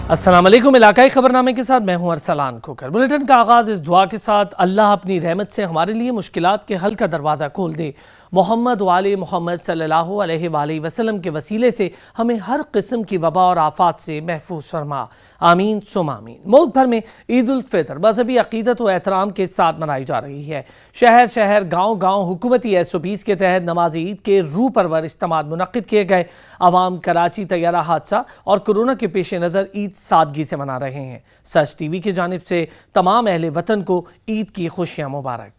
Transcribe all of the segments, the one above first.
السلام علیکم، علاقائی خبرنامے کے ساتھ میں ہوں ارسلان کھوکھر۔ بلیٹن کا آغاز اس دعا کے ساتھ، اللہ اپنی رحمت سے ہمارے لیے مشکلات کے حل کا دروازہ کھول دے، محمد و آل محمد صلی اللہ علیہ وآلہ وسلم کے وسیلے سے ہمیں ہر قسم کی وبا اور آفات سے محفوظ فرما، آمین ثم آمین۔ ملک بھر میں عید الفطر مذہبی عقیدت و احترام کے ساتھ منائی جا رہی ہے۔ شہر شہر، گاؤں گاؤں حکومتی SOPs کے تحت نماز عید کے روح پرور اجتماعات منعقد کیے گئے۔ عوام کراچی طیارہ حادثہ اور کورونا کے پیش نظر عید سادگی سے منا رہے ہیں۔ سچ ٹی وی کی جانب سے تمام اہل وطن کو عید کی خوشیاں مبارک۔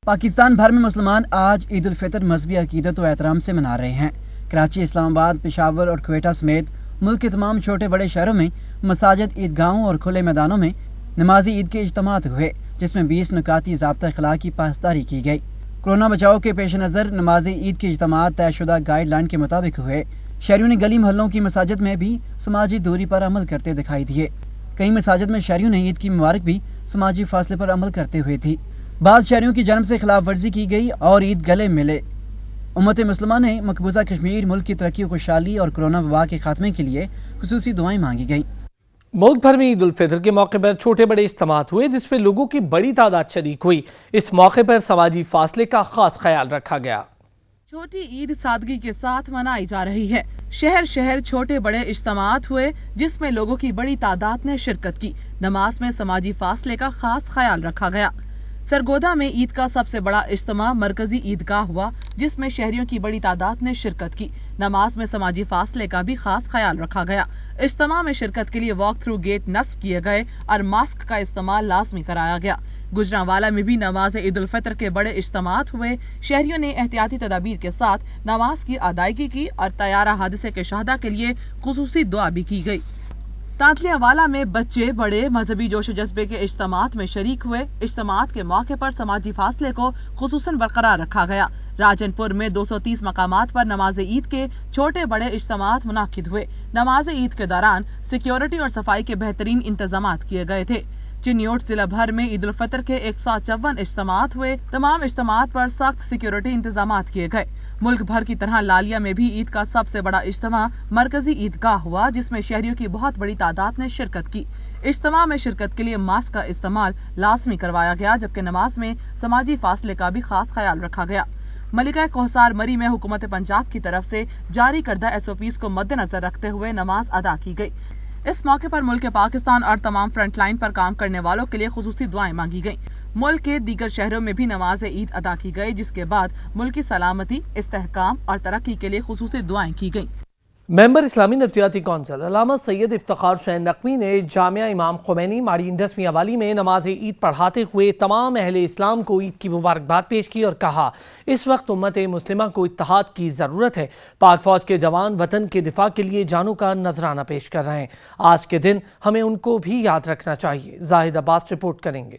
پاکستان بھر میں مسلمان آج عید الفطر مذہبی عقیدت و احترام سے منا رہے ہیں۔ کراچی، اسلام آباد، پشاور اور کوئٹہ سمیت ملک کے تمام چھوٹے بڑے شہروں میں مساجد، عیدگاہوں اور کھلے میدانوں میں نماز عید کے اجتماعات ہوئے، جس میں 20 نکاتی ضابطہ اخلاق کی پاسداری کی گئی۔ کورونا بچاؤ کے پیش نظر نماز عید کے اجتماعات طے شدہ گائیڈ لائن کے مطابق ہوئے۔ شہریوں نے گلی محلوں کی مساجد میں بھی سماجی دوری پر عمل کرتے دکھائی دیے۔ کئی مساجد میں شہریوں نے عید کی مبارک بھی سماجی فاصلے پر عمل کرتے ہوئے دی۔ بعض شہریوں کی جانب سے خلاف ورزی کی گئی اور عید گلے ملے۔ امت مسلمہ نے مقبوضہ کشمیر ملک کی ترقی و خوشحالی اور کورونا وبا کے خاتمے کے لیے خصوصی دعائیں مانگی گئیں۔ ملک بھر میں عید الفطر کے موقع پر چھوٹے بڑے اجتماعات ہوئے، جس میں لوگوں کی بڑی تعداد شریک ہوئی۔ اس موقع پر سماجی فاصلے کا خاص خیال رکھا گیا۔ چھوٹی عید سادگی کے ساتھ منائی جا رہی ہے۔ شہر شہر چھوٹے بڑے اجتماعات ہوئے، جس میں لوگوں کی بڑی تعداد نے شرکت کی۔ نماز میں سماجی فاصلے کا خاص خیال رکھا گیا۔ سرگودا میں عید کا سب سے بڑا اجتماع مرکزی عیدگاہ ہوا، جس میں شہریوں کی بڑی تعداد نے شرکت کی۔ نماز میں سماجی فاصلے کا بھی خاص خیال رکھا گیا۔ اجتماع میں شرکت کے لیے واک تھرو گیٹ نصب کیے گئے اور ماسک کا استعمال لازمی کرایا گیا۔ گجرانوالہ میں بھی نماز عید الفطر کے بڑے اجتماعات ہوئے۔ شہریوں نے احتیاطی تدابیر کے ساتھ نماز کی ادائیگی کی اور طیارہ حادثے کے شہداء کے لیے خصوصی دعا بھی کی گئی۔ تانتلیہ والا میں بچے بڑے مذہبی جوش و جذبے کے اجتماعات میں شریک ہوئے۔ اجتماعات کے موقع پر سماجی فاصلے کو خصوصاً برقرار رکھا گیا۔ راجن پور میں 230 مقامات پر نماز عید کے چھوٹے بڑے اجتماعات منعقد ہوئے۔ نماز عید کے دوران سیکیورٹی اور صفائی کے بہترین انتظامات کیے گئے تھے۔ چنیوٹ ضلع بھر میں عید الفطر کے 154 اجتماعات ہوئے۔ تمام اجتماعات پر سخت سیکیورٹی انتظامات کیے گئے۔ ملک بھر کی طرح لالیہ میں بھی عید کا سب سے بڑا اجتماع مرکزی عیدگاہ ہوا، جس میں شہریوں کی بہت بڑی تعداد نے شرکت کی۔ اجتماع میں شرکت کے لیے ماسک کا استعمال لازمی کروایا گیا، جبکہ نماز میں سماجی فاصلے کا بھی خاص خیال رکھا گیا۔ ملکہ کوہسار مری میں حکومت پنجاب کی طرف سے جاری کردہ SOPs کو مد نظر رکھتے ہوئے نماز ادا کی گئی۔ اس موقع پر ملک پاکستان اور تمام فرنٹ لائن پر کام کرنے والوں کے لیے خصوصی دعائیں مانگی گئیں۔ ملک کے دیگر شہروں میں بھی نماز عید ادا کی گئی، جس کے بعد ملک کی سلامتی، استحکام اور ترقی کے لیے خصوصی دعائیں کی گئیں۔ ممبر اسلامی نفسیاتی کونسل علامہ سید افتخار حسین نقوی نے جامعہ امام خمینی ماڑی 10ویں حوالی میں نماز عید پڑھاتے ہوئے تمام اہل اسلام کو عید کی مبارکباد پیش کی اور کہا، اس وقت امت مسلمہ کو اتحاد کی ضرورت ہے۔ پاک فوج کے جوان وطن کے دفاع کے لیے جانوں کا نذرانہ پیش کر رہے ہیں۔ آج کے دن ہمیں ان کو بھی یاد رکھنا چاہیے۔ زاہد عباس رپورٹ کریں گے۔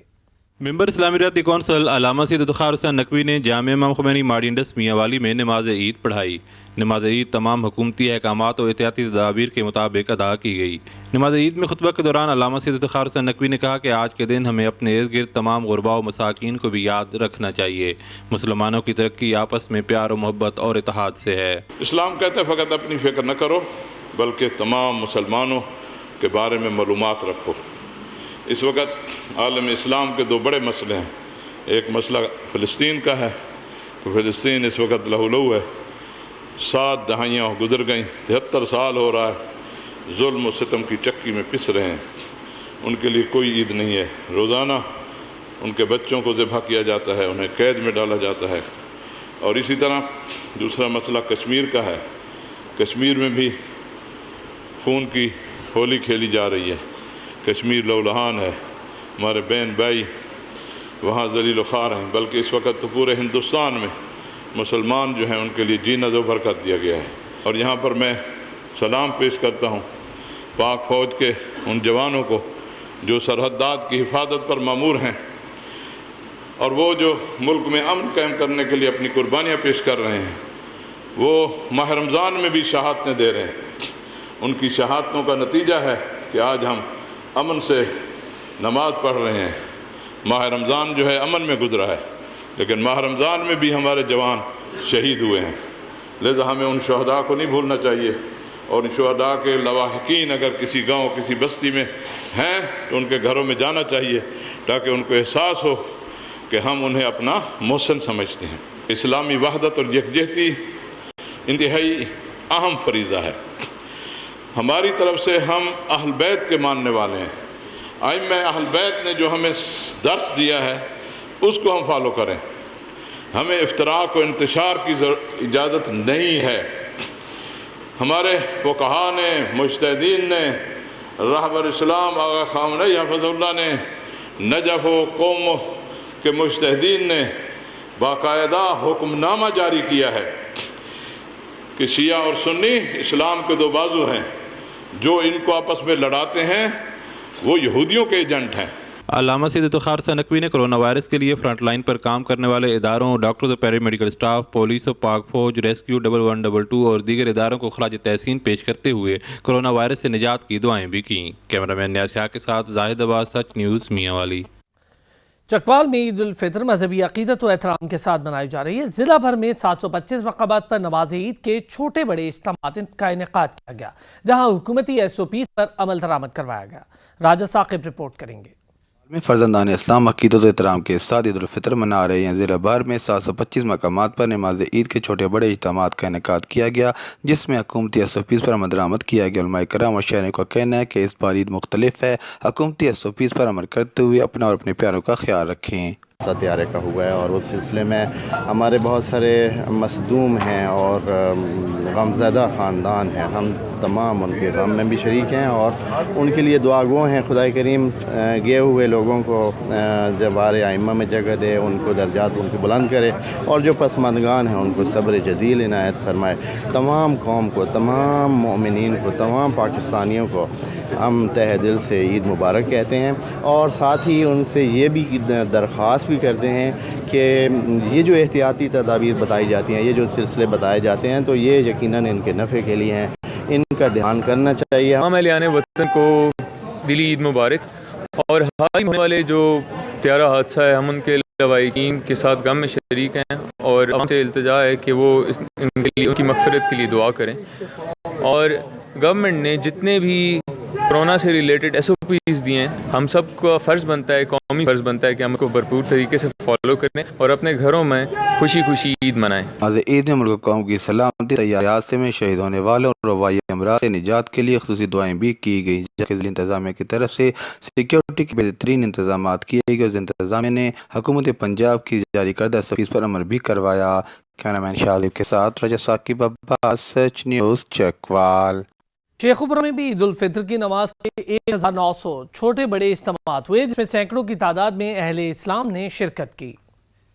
ممبر اسلامی ریاستی کونسل علامہ سید افتخار حسین نقوی نے جامعہ امام خمینی ماڑی 10ویں حوالی میں نماز عید پڑھائی۔ نماز عید تمام حکومتی احکامات اور احتیاطی تدابیر کے مطابق ادا کی گئی۔ نماز عید میں خطبہ کے دوران علامہ سید افتخار حسین نقوی نے کہا کہ آج کے دن ہمیں اپنے ارد گرد تمام غرباء و مساکین کو بھی یاد رکھنا چاہیے۔ مسلمانوں کی ترقی آپس میں پیار و محبت اور اتحاد سے ہے۔ اسلام کہتا ہے فقط اپنی فکر نہ کرو، بلکہ تمام مسلمانوں کے بارے میں معلومات رکھو۔ اس وقت عالم اسلام کے دو بڑے مسئلے ہیں۔ ایک مسئلہ فلسطین کا ہے کہ فلسطین اس وقت لہو لہو ہے۔ 7 دہائیاں گزر گئیں، 73 سال ہو رہا ہے، ظلم و ستم کی چکی میں پس رہے ہیں۔ ان کے لیے کوئی عید نہیں ہے۔ روزانہ ان کے بچوں کو ذبح کیا جاتا ہے، انہیں قید میں ڈالا جاتا ہے۔ اور اسی طرح دوسرا مسئلہ کشمیر کا ہے۔ کشمیر میں بھی خون کی ہولی کھیلی جا رہی ہے۔ کشمیر لہولہان ہے، ہمارے بہن بھائی وہاں ذلیل و خوار ہیں، بلکہ اس وقت تو پورے ہندوستان میں مسلمان جو ہیں ان کے لیے جینا دوبھر کر دیا گیا ہے۔ اور یہاں پر میں سلام پیش کرتا ہوں پاک فوج کے ان جوانوں کو جو سرحدات کی حفاظت پر مامور ہیں، اور وہ جو ملک میں امن قائم کرنے کے لیے اپنی قربانیاں پیش کر رہے ہیں، وہ ماہ رمضان میں بھی شہادتیں دے رہے ہیں۔ ان کی شہادتوں کا نتیجہ ہے کہ آج ہم امن سے نماز پڑھ رہے ہیں۔ ماہ رمضان جو ہے امن میں گزرا ہے، لیکن ماہ رمضان میں بھی ہمارے جوان شہید ہوئے ہیں، لہذا ہمیں ان شہداء کو نہیں بھولنا چاہیے۔ اور شہداء کے لواحقین اگر کسی گاؤں کسی بستی میں ہیں تو ان کے گھروں میں جانا چاہیے تاکہ ان کو احساس ہو کہ ہم انہیں اپنا محسن سمجھتے ہیں۔ اسلامی وحدت اور یکجہتی انتہائی اہم فریضہ ہے۔ ہماری طرف سے ہم اہل بیت کے ماننے والے ہیں۔ ائمہ اہل بیت نے جو ہمیں درس دیا ہے اس کو ہم فالو کریں۔ ہمیں افتراق و انتشار کی اجازت نہیں ہے۔ ہمارے فقہاء نے، مجتہدین نے، رہبر اسلام آغا خامنئی حفظ اللہ نے، نجف و قوم کے مجتہدین نے باقاعدہ حکم نامہ جاری کیا ہے کہ شیعہ اور سنی اسلام کے دو بازو ہیں، جو ان کو آپس میں لڑاتے ہیں وہ یہودیوں کے ایجنٹ ہیں۔ علامہ سید افتخار حسین نقوی نے کرونا وائرس کے لیے فرنٹ لائن پر کام کرنے والے اداروں، ڈاکٹرز اور پیرا میڈیکل اسٹاف، پولیس اور پاک فوج، ریسکیو 1122 اور دیگر اداروں کو خراج تحسین پیش کرتے ہوئے کرونا وائرس سے نجات کی دعائیں بھی کیں۔ کیمرہ مین نیاز شاہ کے ساتھ زاہد عباس، سچ نیوز، میاں والی۔ چکوال میں عید الفطر مذہبی عقیدت و احترام کے ساتھ منائی جا رہی ہے۔ ضلع بھر میں 725 مقامات پر نماز عید کے چھوٹے بڑے اجتماعات کا انعقاد کیا گیا، جہاں حکومتی SOPs پر عمل درآمد کروایا گیا۔ راجہ ثاقب رپورٹ کریں گے۔ میں فرزندان اسلام عقیدت و احترام کے ساتھ عید الفطر منا رہے ہیں۔ ضلع بھر میں 725 مقامات پر نماز عید کے چھوٹے بڑے اجتماعات کا انعقاد کیا گیا، جس میں حکومتی SOPs پر عمل درآمد کیا گیا۔ علماء کرام اور شہریوں کا کہنا ہے کہ اس بار عید مختلف ہے، حکومتی SOPs پر عمل کرتے ہوئے اپنا اور اپنے پیاروں کا خیال رکھیں۔ تیارے کا ہوا ہے اور اس سلسلے میں ہمارے بہت سارے مصدوم ہیں اور غمزدہ خاندان ہیں، ہم تمام ان کے غم میں بھی شریک ہیں اور ان کے لیے دعا گو ہیں۔ خدا کریم گئے ہوئے لوگوں کو جبار ائمہ میں جگہ دے، ان کو درجات ان کے بلند کرے، اور جو پسماندگان ہیں ان کو صبر جزیل عنایت فرمائے۔ تمام قوم کو، تمام مومنین کو، تمام پاکستانیوں کو ہم تہ دل سے عید مبارک کہتے ہیں، اور ساتھ ہی ان سے یہ بھی درخواست بھی کرتے ہیں کہ یہ جو احتیاطی تدابیر بتائی جاتی ہیں، یہ جو سلسلے بتائے جاتے ہیں، تو یہ یقیناً ان کے نفع کے لیے ہیں، ان کا دھیان کرنا چاہیے۔ تمام اہلِ وطن کو دلی عید مبارک۔ اور حال ہی ہونے والے جو طیارہ حادثہ ہے، ہم ان کے لواحقین کے ساتھ غم میں شریک ہیں، اور عوام سے التجا ہے کہ وہ ان کی مغفرت کے لیے دعا کریں۔ اور گورنمنٹ نے جتنے بھی کورونا سے ریلیٹڈ SOPs دیے ہیں، ہم سب کا فرض بنتا ہے، قومی فرض بنتا ہے کہ ہم کو بھرپور طریقے سے فالو کریں اور اپنے گھروں میں خوشی خوشی عید منائیں۔ نماز عید میں ملک قوم کی سلامتی، طیارے حادثے میں شہید ہونے والوں اور وبائی امراض سے نجات کے لیے خصوصی دعائیں بھی کی گئی، جبکہ ضلع انتظامیہ کی طرف سے سیکیورٹی کے بہترین انتظامات کیے گئے، اور ضلع انتظامیہ نے حکومت پنجاب کی جاری کردہ SOPs پر عمل بھی کروایا۔ کیمرہ مین شاہزیب کے ساتھ راجہ ثاقب عباس، سچ نیوز، چکوال۔ شیخوپورہ میں بھی عید الفطر کی نماز کے 1900 چھوٹے بڑے اجتماعات ہوئے، جس میں سینکڑوں کی تعداد میں اہل اسلام نے شرکت کی۔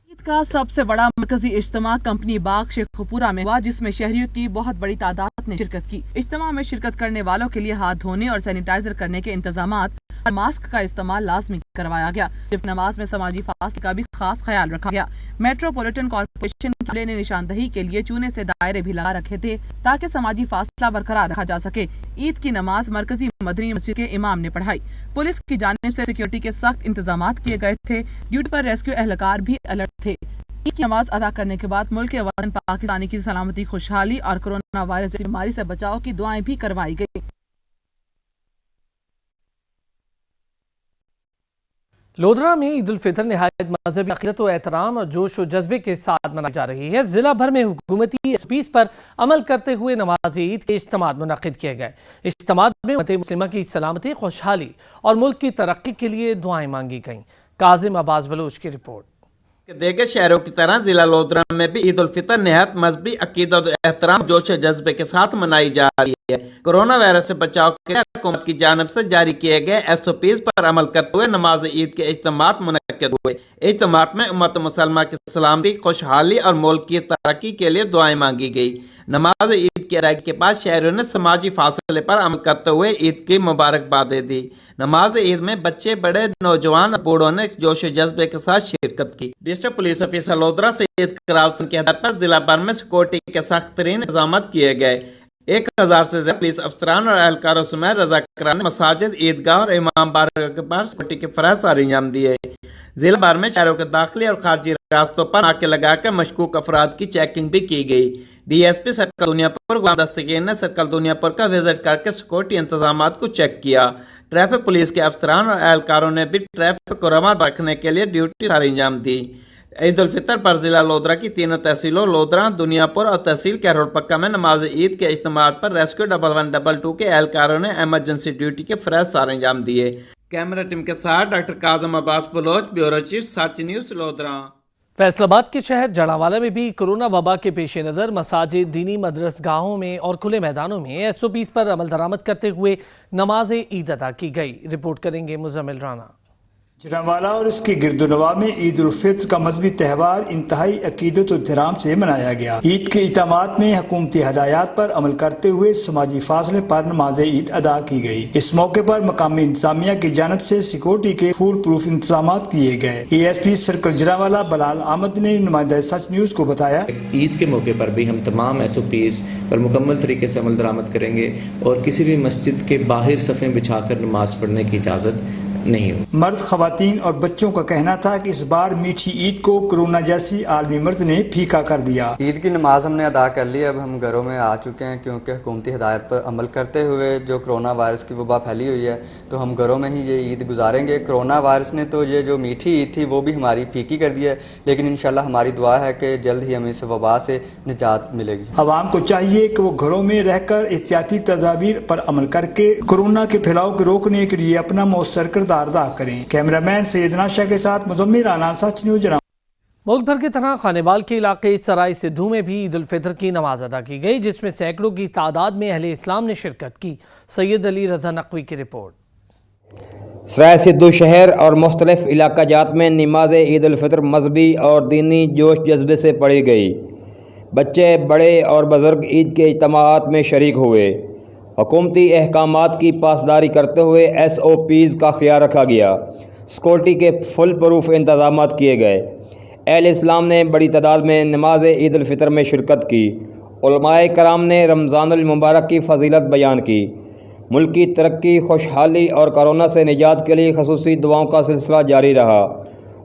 عید کا سب سے بڑا مرکزی اجتماع کمپنی باغ شیخوپورہ میں ہوا، جس میں شہریوں کی بہت بڑی تعداد نے شرکت کی۔ اجتماع میں شرکت کرنے والوں کے لیے ہاتھ دھونے اور سینیٹائزر کرنے کے انتظامات اور ماسک کا استعمال لازمی کروایا گیا، جبکہ نماز میں سماجی فاصلے کا بھی خاص خیال رکھا گیا۔ میٹروپولیٹن کارپوریشن کی نے نشاندہی کے لیے چونے سے دائرے بھی لگا رکھے تھے تاکہ سماجی فاصلہ برقرار رکھا جا سکے۔ عید کی نماز مرکزی مدنی مسجد کے امام نے پڑھائی۔ پولیس کی جانب سے سیکیورٹی کے سخت انتظامات کیے گئے تھے، ڈیوٹی پر ریسکیو اہلکار بھی الرٹ تھے۔ عید کی نماز ادا کرنے کے بعد ملک وطن پاکستانی کی سلامتی، خوشحالی اور کورونا وائرس جیسی بیماری سے بچاؤ کی دعائیں بھی کروائی گئی۔ لودھرا میں عید الفطر نہایت مذہبی عقیدت و احترام اور جوش و جذبے کے ساتھ منائی جا رہی ہے۔ ضلع بھر میں حکومتی SOPs پر عمل کرتے ہوئے نماز عید کے اجتماعات منعقد کیے گئے۔ اجتماعات میں امت مسلمہ کی سلامتی، خوشحالی اور ملک کی ترقی کے لیے دعائیں مانگی گئیں۔ کاظم عباس بلوچ کی رپورٹ۔ دیگر شہروں کی طرح ضلع لودھرا میں بھی عید الفطر نہایت مذہبی عقیدت و احترام، جوش و جذبے کے ساتھ منائی جا رہی ہے۔ کورونا وائرس سے بچاؤ کے لیے حکومت کی جانب سے جاری کیے گئے SOPs پر عمل کرتے ہوئے نماز عید کے اجتماعات منعقد ہوئے۔ اجتماعات میں امت مسلمہ کی سلامتی، خوشحالی اور ملک کی ترقی کے لیے دعائیں مانگی گئی۔ نماز عید کی ادائیگی کے بعد شہریوں نے سماجی فاصلے پر عمل کرتے ہوئے عید کی مبارکبادیں دی۔ نماز عید میں بچے، بڑے، نوجوان اور بوڑھوں نے جوش و جذبے کے ساتھ شرکت کی۔ ڈسٹرکٹ پولیس آفیسر لودھرا سید قراردین کی ہدایت پر ضلع بھر میں سیکورٹی کے سخت ترین انتظامات کیے گئے۔ 1000 سے زیادہ پولیس افسران اور اہلکاروں سمیت رضاکاران نے مساجد، عیدگاہ اور امام بارگاہ کے باہر سیکورٹی کے فرائض سر انجام دیے۔ ضلع بھر میں شہروں کے داخلی اور خارجی रास्तों पर नाके लगाकर मशकूक अफराद की चेकिंग भी की गई। डीएसपी सर्कल दुनियापुर गुलाम दस्तगीर ने सर्कल दुनियापुर का विजिट करके सिक्योरिटी इंतजाम को चेक किया। ट्रैफिक पुलिस के अफसरान और एहलकारों ने भी ट्रैफिक को रवा रखने के लिए ड्यूटी सारी अंजाम दी। ईद उल फितर पर जिला लोधरा की तीनों तहसीलों लोधरा, दुनियापुर और तहसील कैरोल पक्का में नमाज ईद के इज्तिमात पर रेस्क्यू 1112 के एहलकारों ने इमरजेंसी ड्यूटी के फर्ज सारे अंजाम दिए। कैमरा टीम के साथ doctor काजम Abbas Bloch, bureau chief, सच न्यूज लोधरा। फैसलाबाद के शहर जड़ावाला में भी कोरोना वबा के पेश नज़र मसाजिद, दीनी मदरसगाहों में और खुले मैदानों में SOPs पर अमल दरामद करते हुए नमाज ईद अदा की गई। रिपोर्ट करेंगे मुजम्मिल राना। जड़ावाला और इसके गिरदोनवा में ईद उल फितर का मजहबी त्यौहार इंतहाई अकीदत और एहतराम से मनाया गया। ईद के इक़दामात में हुकूमती हदायत पर अमल करते हुए समाजी फासले पर नमाज ईद अदा की गई। इस मौके पर मकामी इंतजामिया की जानब से सिक्योरिटी के फुल प्रूफ इंतजाम किए गए। ASP सर्कल जड़ावाला बलाल अहमद ने नुमाइंदा सच न्यूज को बताया, ईद के मौके पर भी हम तमाम SOPs पर मुकम्मल तरीके से अमल दरामद करेंगे और किसी भी मस्जिद के बाहर सफ़ें बिछाकर नमाज पढ़ने की इजाज़त नहीं हो। मर्द, खवातीन और बच्चों का कहना था कि इस बार मीठी ईद को कोरोना जैसी आलमी मर्ज ने फीका कर दिया। ईद की नमाज हमने अदा कर ली, अब हम घरों में आ चुके हैं क्योंकि हुकूमती हिदायत पर अमल करते हुए जो कोरोना वायरस की वबा फैली हुई है तो हम घरों में ही ये ईद गुजारेंगे। कोरोना वायरस ने तो ये जो मीठी ईद थी वो भी हमारी फीकी कर दी है, लेकिन इंशाल्लाह हमारी दुआ है कि जल्द ही हमें इस वबा से निजात मिलेगी। आवाम को चाहिए कि वो घरों में रहकर एहतियाती तदाबीर पर अमल करके कोरोना के फैलाव को रोकने के लिए अपना मौसर किरदार अदा करें। कैमरामैन सैयदना शाह के साथ मुजम्मिल राना, सच न्यूज। मुल्क भर की तरह खानेवाल के इलाके सराय सिद्धू में भी ईद उल फितर की नमाज अदा की गई, जिसमें सैकड़ों की तादाद में अहले इस्लाम ने शिरकत की। सैयद अली रजा नकवी की रिपोर्ट। सराय सिद्धू शहर और मुख्तलिफ इलाका जात में नमाज ईद उल फितर मजहबी और दीनी जोश जज्बे से पढ़ी गई। बच्चे, बड़े और बुजुर्ग ईद के इज्तिमात में शरीक हुए। हुकूमती अहकामात की पासदारी करते हुए SOPs का ख्याल रखा गया। सिक्योरिटी के फुल प्रूफ इंतजाम किए गए। अहले इस्लाम ने बड़ी तादाद में नमाज ईद उल फितर में शिरकत की। उलमाए कराम ने रमज़ानुल मुबारक की फजीलत बयान की। मुल्क की तरक्की, खुशहाली और कोरोना से निजात के लिए खसूसी दुआओं का सिलसिला जारी रहा।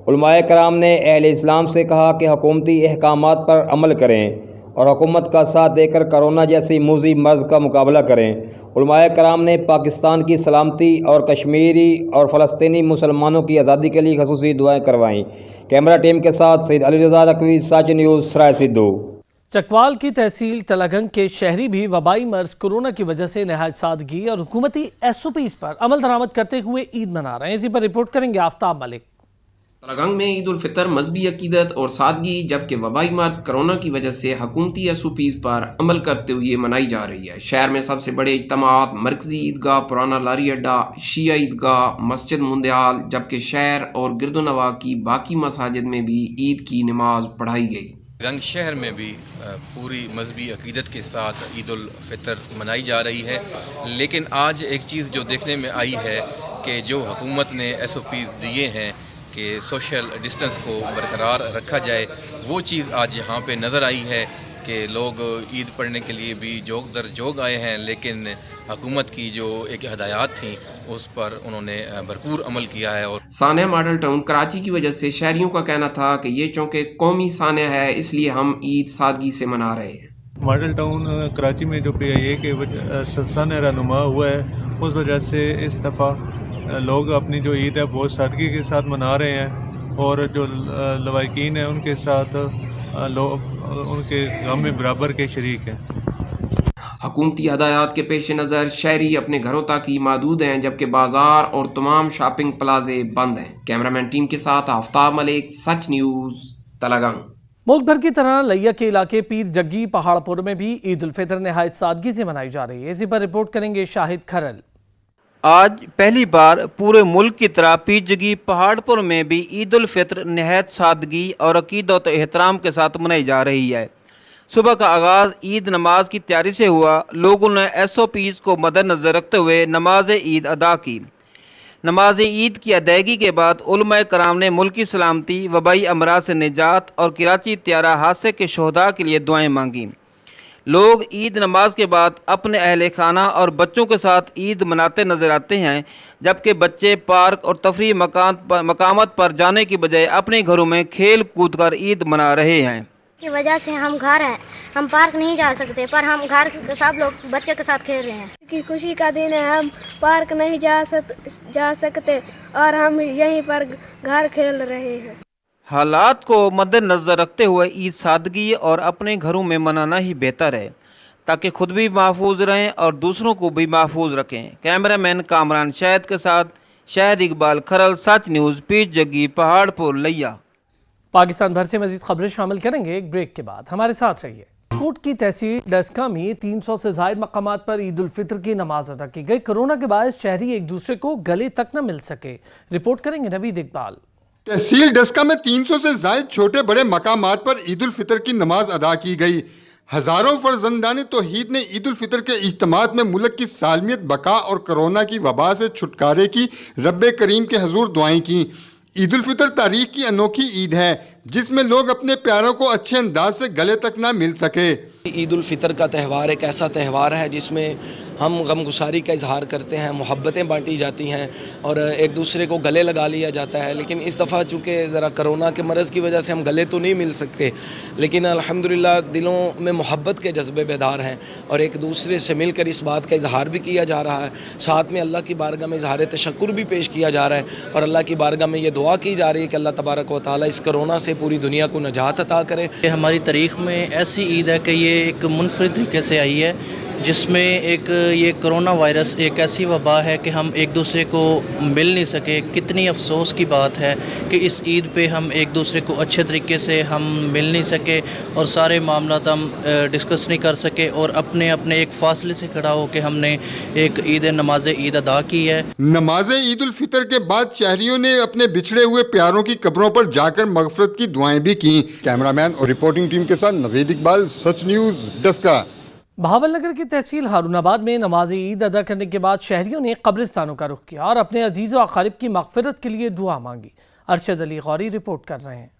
उलमाए कराम ने अहले इस्लाम से कहा कि हुकूमती अहकामात पर अमल करें और हुकूमत का साथ देकर कोरोना जैसी मूजी मर्ज़ का मुकाबला करें। उलमाए कराम ने पाकिस्तान की सलामती और कश्मीरी और फ़लस्तीनी मुसलमानों की आज़ादी के लिए खसूसी दुआएं करवाईं। कैमरा टीम के साथ सैयद अली रज़ा नकवी, सच न्यूज़, सराय सिद्धू। चकवाल की तहसील तलागंग के शहरी भी वबाई मर्ज कोरोना की वजह से नहायत सादगी और हुकूमती SOPs पर अमल दरामद करते हुए ईद मना रहे हैं। इसी पर रिपोर्ट करेंगे आफ्ताब मलिक। तलागंग में ईद उल फितर मजहबी अकीदत और सादगी, जबकि वबाई मर्ज कोरोना की वजह से हुकूमती SOPs पर अमल करते हुए मनाई जा रही है। शहर में सबसे बड़े इज्तिमात मरकजी ईदगाह, पुराना लारी अड्डा, शिया ईदगाह, मस्जिद मुंदियाल, जबकि शहर और गिरदोनवा की बाकी मसाजिद में भी ईद की नमाज पढ़ाई गई। तलागंग शहर में भी पूरी मजहबी अकीदत के साथ ईद उल फितर मनाई जा रही है, लेकिन आज एक चीज़ जो देखने में आई है कि जो हुकूमत ने SOPs दिए हैं कि सोशल डिस्टेंस को बरकरार रखा जाए, वो चीज़ आज यहाँ पे नज़र आई है कि लोग ईद पढ़ने के लिए भी जोग दर जोग आए हैं, लेकिन हुकूमत की जो एक हदायत थी उस पर उन्होंने भरपूर अमल किया है। और सानिया मॉडल टाउन कराची की वजह से शहरियों का कहना था कि ये चूँकि कौमी सानिया है इसलिए हम ईद सादगी से मना रहे हैं। मॉडल टाउन कराची में जो PIA के सानिया रहनुमा हुआ है, उस वजह से इस दफ़ा लोग अपनी जो ईद है बहुत सादगी के साथ मना रहे हैं और जो लवाकिन हैं उनके साथ लोग उनके गम में बराबर के शरीक हैं। हुकूमती हदायत के पेश नज़र शहरी अपने घरों तक ही महदूद हैं, जबकि बाजार और तमाम शॉपिंग प्लाजे बंद हैं। कैमरामैन टीम के साथ आफ्ताब मलिक, सच न्यूज़, तलागंग। मुल्क भर की तरह लिया के इलाके पीर जग्गी पहाड़पुर में भी ईद उल फितर नहायत सादगी से मनाई जा रही है। इसी पर रिपोर्ट करेंगे शाहिद खरल। आज पहली बार पूरे मुल्क की तरह पीर जग्गी पहाड़पुर में भी ईद उल फितर नहायत सादगी और अकीदत एहतराम के साथ मनाई जा रही है। सुबह का आगाज़ ईद नमाज की तैयारी से हुआ। लोगों ने SOPs को मद्देनज़र रखते हुए नमाज ईद अदा की। नमाज ईद की अदायगी के बाद उलमाए कराम ने मुल्क की सलामती, वबाई अमराज से निजात और कराची त्यारा हादसे के शहदा के लिए दुआएं मांगी। लोग ईद नमाज के बाद अपने अहले खाना और बच्चों के साथ ईद मनाते नजर आते हैं, जबकि बच्चे पार्क और तफरीह मकामात पर जाने की बजाय अपने घरों में खेल कूद कर ईद मना रहे हैं। की वजह से हम घर हैं, हम पार्क नहीं जा सकते, पर हम घर सब लोग बच्चे के साथ खेल रहे हैं। की खुशी का दिन है, हम पार्क नहीं जा सकते और हम यहीं पर घर खेल रहे हैं। हालात को मद्देनजर रखते हुए ईद सादगी और अपने घरों में मनाना ही बेहतर है, ताकि खुद भी महफूज रहें और दूसरों को भी महफूज रखें। कैमरामैन कामरान शाहिद के साथ शाहिद इकबाल खरल, सच न्यूज़, पीर जग्गी, पहाड़पुर, लिया। पाकिस्तान भर से मजीद खबरें शामिल करेंगे एक ब्रेक के बाद, हमारे साथ रहिए। कोट की तहसील डस्का में 300 से ज़ायद मकामात पर ईद उल फितर की नमाज अदा की गई। कोरोना के बाद शहरी एक दूसरे को गले तक न मिल सके। रिपोर्ट करेंगे नवीद इकबाल। तहसील डस्का में 300 से ज़ायद छोटे बड़े मकामात पर ईद उल फितर की नमाज अदा की गई। हज़ारों फर्जंदान तौहीद ने ईद उल फितर के इज्तिमात में मुल्क की सालमियत, बका और कोरोना की वबा से छुटकारे की रब्बे करीम के हजूर दुआएं की। ईद उल फितर तारीख की अनोखी ईद है जिसमें लोग अपने प्यारों को अच्छे अंदाज से गले तक ना मिल सके। ईद उल फितर का त्यौहार एक ऐसा त्यौहार है जिसमें हम गमगुसारी का इजहार करते हैं, मोहब्बतें बांटी जाती हैं और एक दूसरे को गले लगा लिया जाता है। लेकिन इस दफ़ा चूँकि ज़रा कोरोना के मरज़ की वजह से हम गले तो नहीं मिल सकते, लेकिन अल्हम्दुलिल्लाह दिलों में मोहब्बत के जज्बे बेदार हैं और एक दूसरे से मिलकर इस बात का इजहार भी किया जा रहा है। साथ में अल्लाह की बारगाह में इजहार तशक्कुर भी पेश किया जा रहा है और अल्लाह की बारगाह में ये दुआ की जा रही है कि अल्लाह तबारक व तआला इस कोरोना से पूरी दुनिया को नजात अता करे। हमारी तारीख़ में ऐसी ईद है कि ये एक मुनफरिद तरीके से आई है, जिसमें एक ये कोरोना वायरस एक ऐसी वबा है कि हम एक दूसरे को मिल नहीं सके। कितनी अफसोस की बात है कि इस ईद पे हम एक दूसरे को अच्छे तरीके से हम मिल नहीं सके और सारे मामला हम डिस्कस नहीं कर सके और अपने अपने एक फासले से खड़ा होकर हमने एक नमाज ईद अदा की है। नमाज ईद उल फितर के बाद शहरियों ने अपने बिछड़े हुए प्यारों की कब्रों पर जाकर मगफरत की दुआएं भी की। कैमरामैन और रिपोर्टिंग टीम के साथ नवीद इकबाल, सच न्यूज़, डस्का। बहावलनगर की तहसील हारूनाबाद में नमाज ईद अदा करने के बाद शहरियों ने कब्रिस्तानों का रुख किया और अपने अजीज़ व अकारिब की मग़फ़िरत के लिए दुआ मांगी। अरशद अली गौरी रिपोर्ट कर रहे हैं।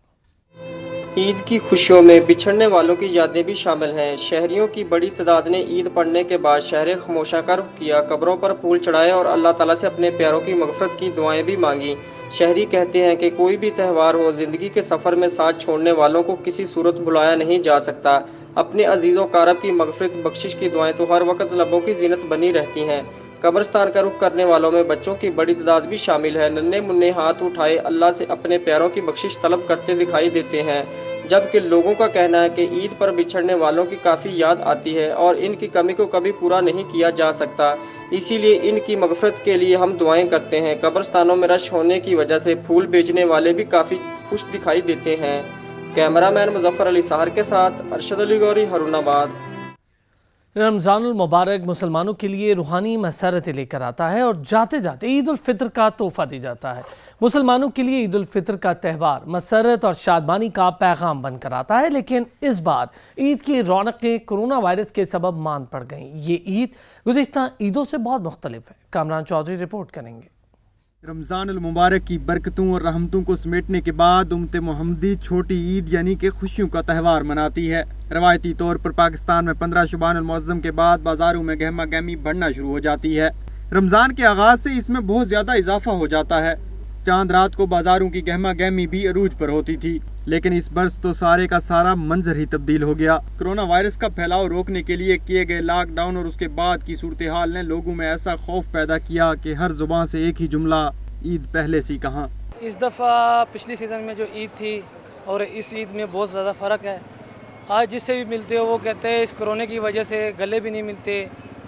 ईद की खुशियों में बिछड़ने वालों की यादें भी शामिल हैं। शहरियों की बड़ी तादाद ने ईद पढ़ने के बाद शहर खामोशा का रुख किया, कब्रों पर फूल चढ़ाए और अल्लाह ताला से अपने प्यारों की मग़फ़िरत की दुआएं भी मांगी। शहरी कहते हैं कि कोई भी त्यौहार हो, ज़िंदगी के सफ़र में साथ छोड़ने वालों को किसी सूरत भुलाया नहीं जा सकता। अपने अजीज़ों कारब की मग़फ़िरत, बख्शिश की दुआएं तो हर वक्त लबों की ज़ीनत बनी रहती हैं। कब्रिस्तान का रुख करने वालों में बच्चों की बड़ी तादाद भी शामिल है। नन्हे मुन्ने हाथ उठाए अल्लाह से अपने प्यारों की बख्शिश तलब करते दिखाई देते हैं, जबकि लोगों का कहना है कि ईद पर बिछड़ने वालों की काफ़ी याद आती है और इनकी कमी को कभी पूरा नहीं किया जा सकता। इसीलिए इनकी मग़फ़िरत के लिए हम दुआएं करते हैं। कब्रिस्तानों में रश होने की वजह से फूल बेचने वाले भी काफ़ी खुश दिखाई देते हैं। कैमरामैन मुजफ्फर अली साहर के साथ अरशद अली गौरी, हारूनाबाद। रमज़ानुल मुबारक मुसलमानों के लिए रूहानी मसरत लेकर आता है और जाते जाते ईद उल फितर का तोहफा दी जाता है। मुसलमानों के लिए ईद उल फितर का त्यौहार मसरत और शादमानी का पैगाम बनकर आता है, लेकिन इस बार ईद की रौनकें कोरोना वायरस के सबब मांद पड़ गईं। ये ईद गुज़िश्ता ईदों से बहुत मुख्तलिफ है। कामरान चौधरी रिपोर्ट करेंगे। रमज़ानुल मुबारक की बरकतों और रहमतों को समेटने के बाद उम्मत मोहम्मदी छोटी ईद यानी कि खुशियों का त्यौहार मनाती है। रवायती तौर पर पाकिस्तान में 15 शुबानुल मुअज़्ज़म के बाद बाजारों में गहमा गहमी बढ़ना शुरू हो जाती है। रमज़ान के आगाज़ से इसमें बहुत ज़्यादा इजाफा हो जाता है। चांद रात को बाजारों की गहमा गहमी भी अरूज पर होती थी, लेकिन इस बरस तो सारे का सारा मंजर ही तब्दील हो गया। कोरोना वायरस का फैलाव रोकने के लिए किए गए लॉकडाउन और उसके बाद की सूरत हाल ने लोगों में ऐसा खौफ पैदा किया कि हर जुबान से एक ही जुमला, ईद पहले सी कहाँ। इस दफ़ा पिछली सीज़न में जो ईद थी और इस ईद में बहुत ज़्यादा फ़र्क है। आज जिससे भी मिलते हो वो कहते हैं इस कोरोना की वजह से गले भी नहीं मिलते,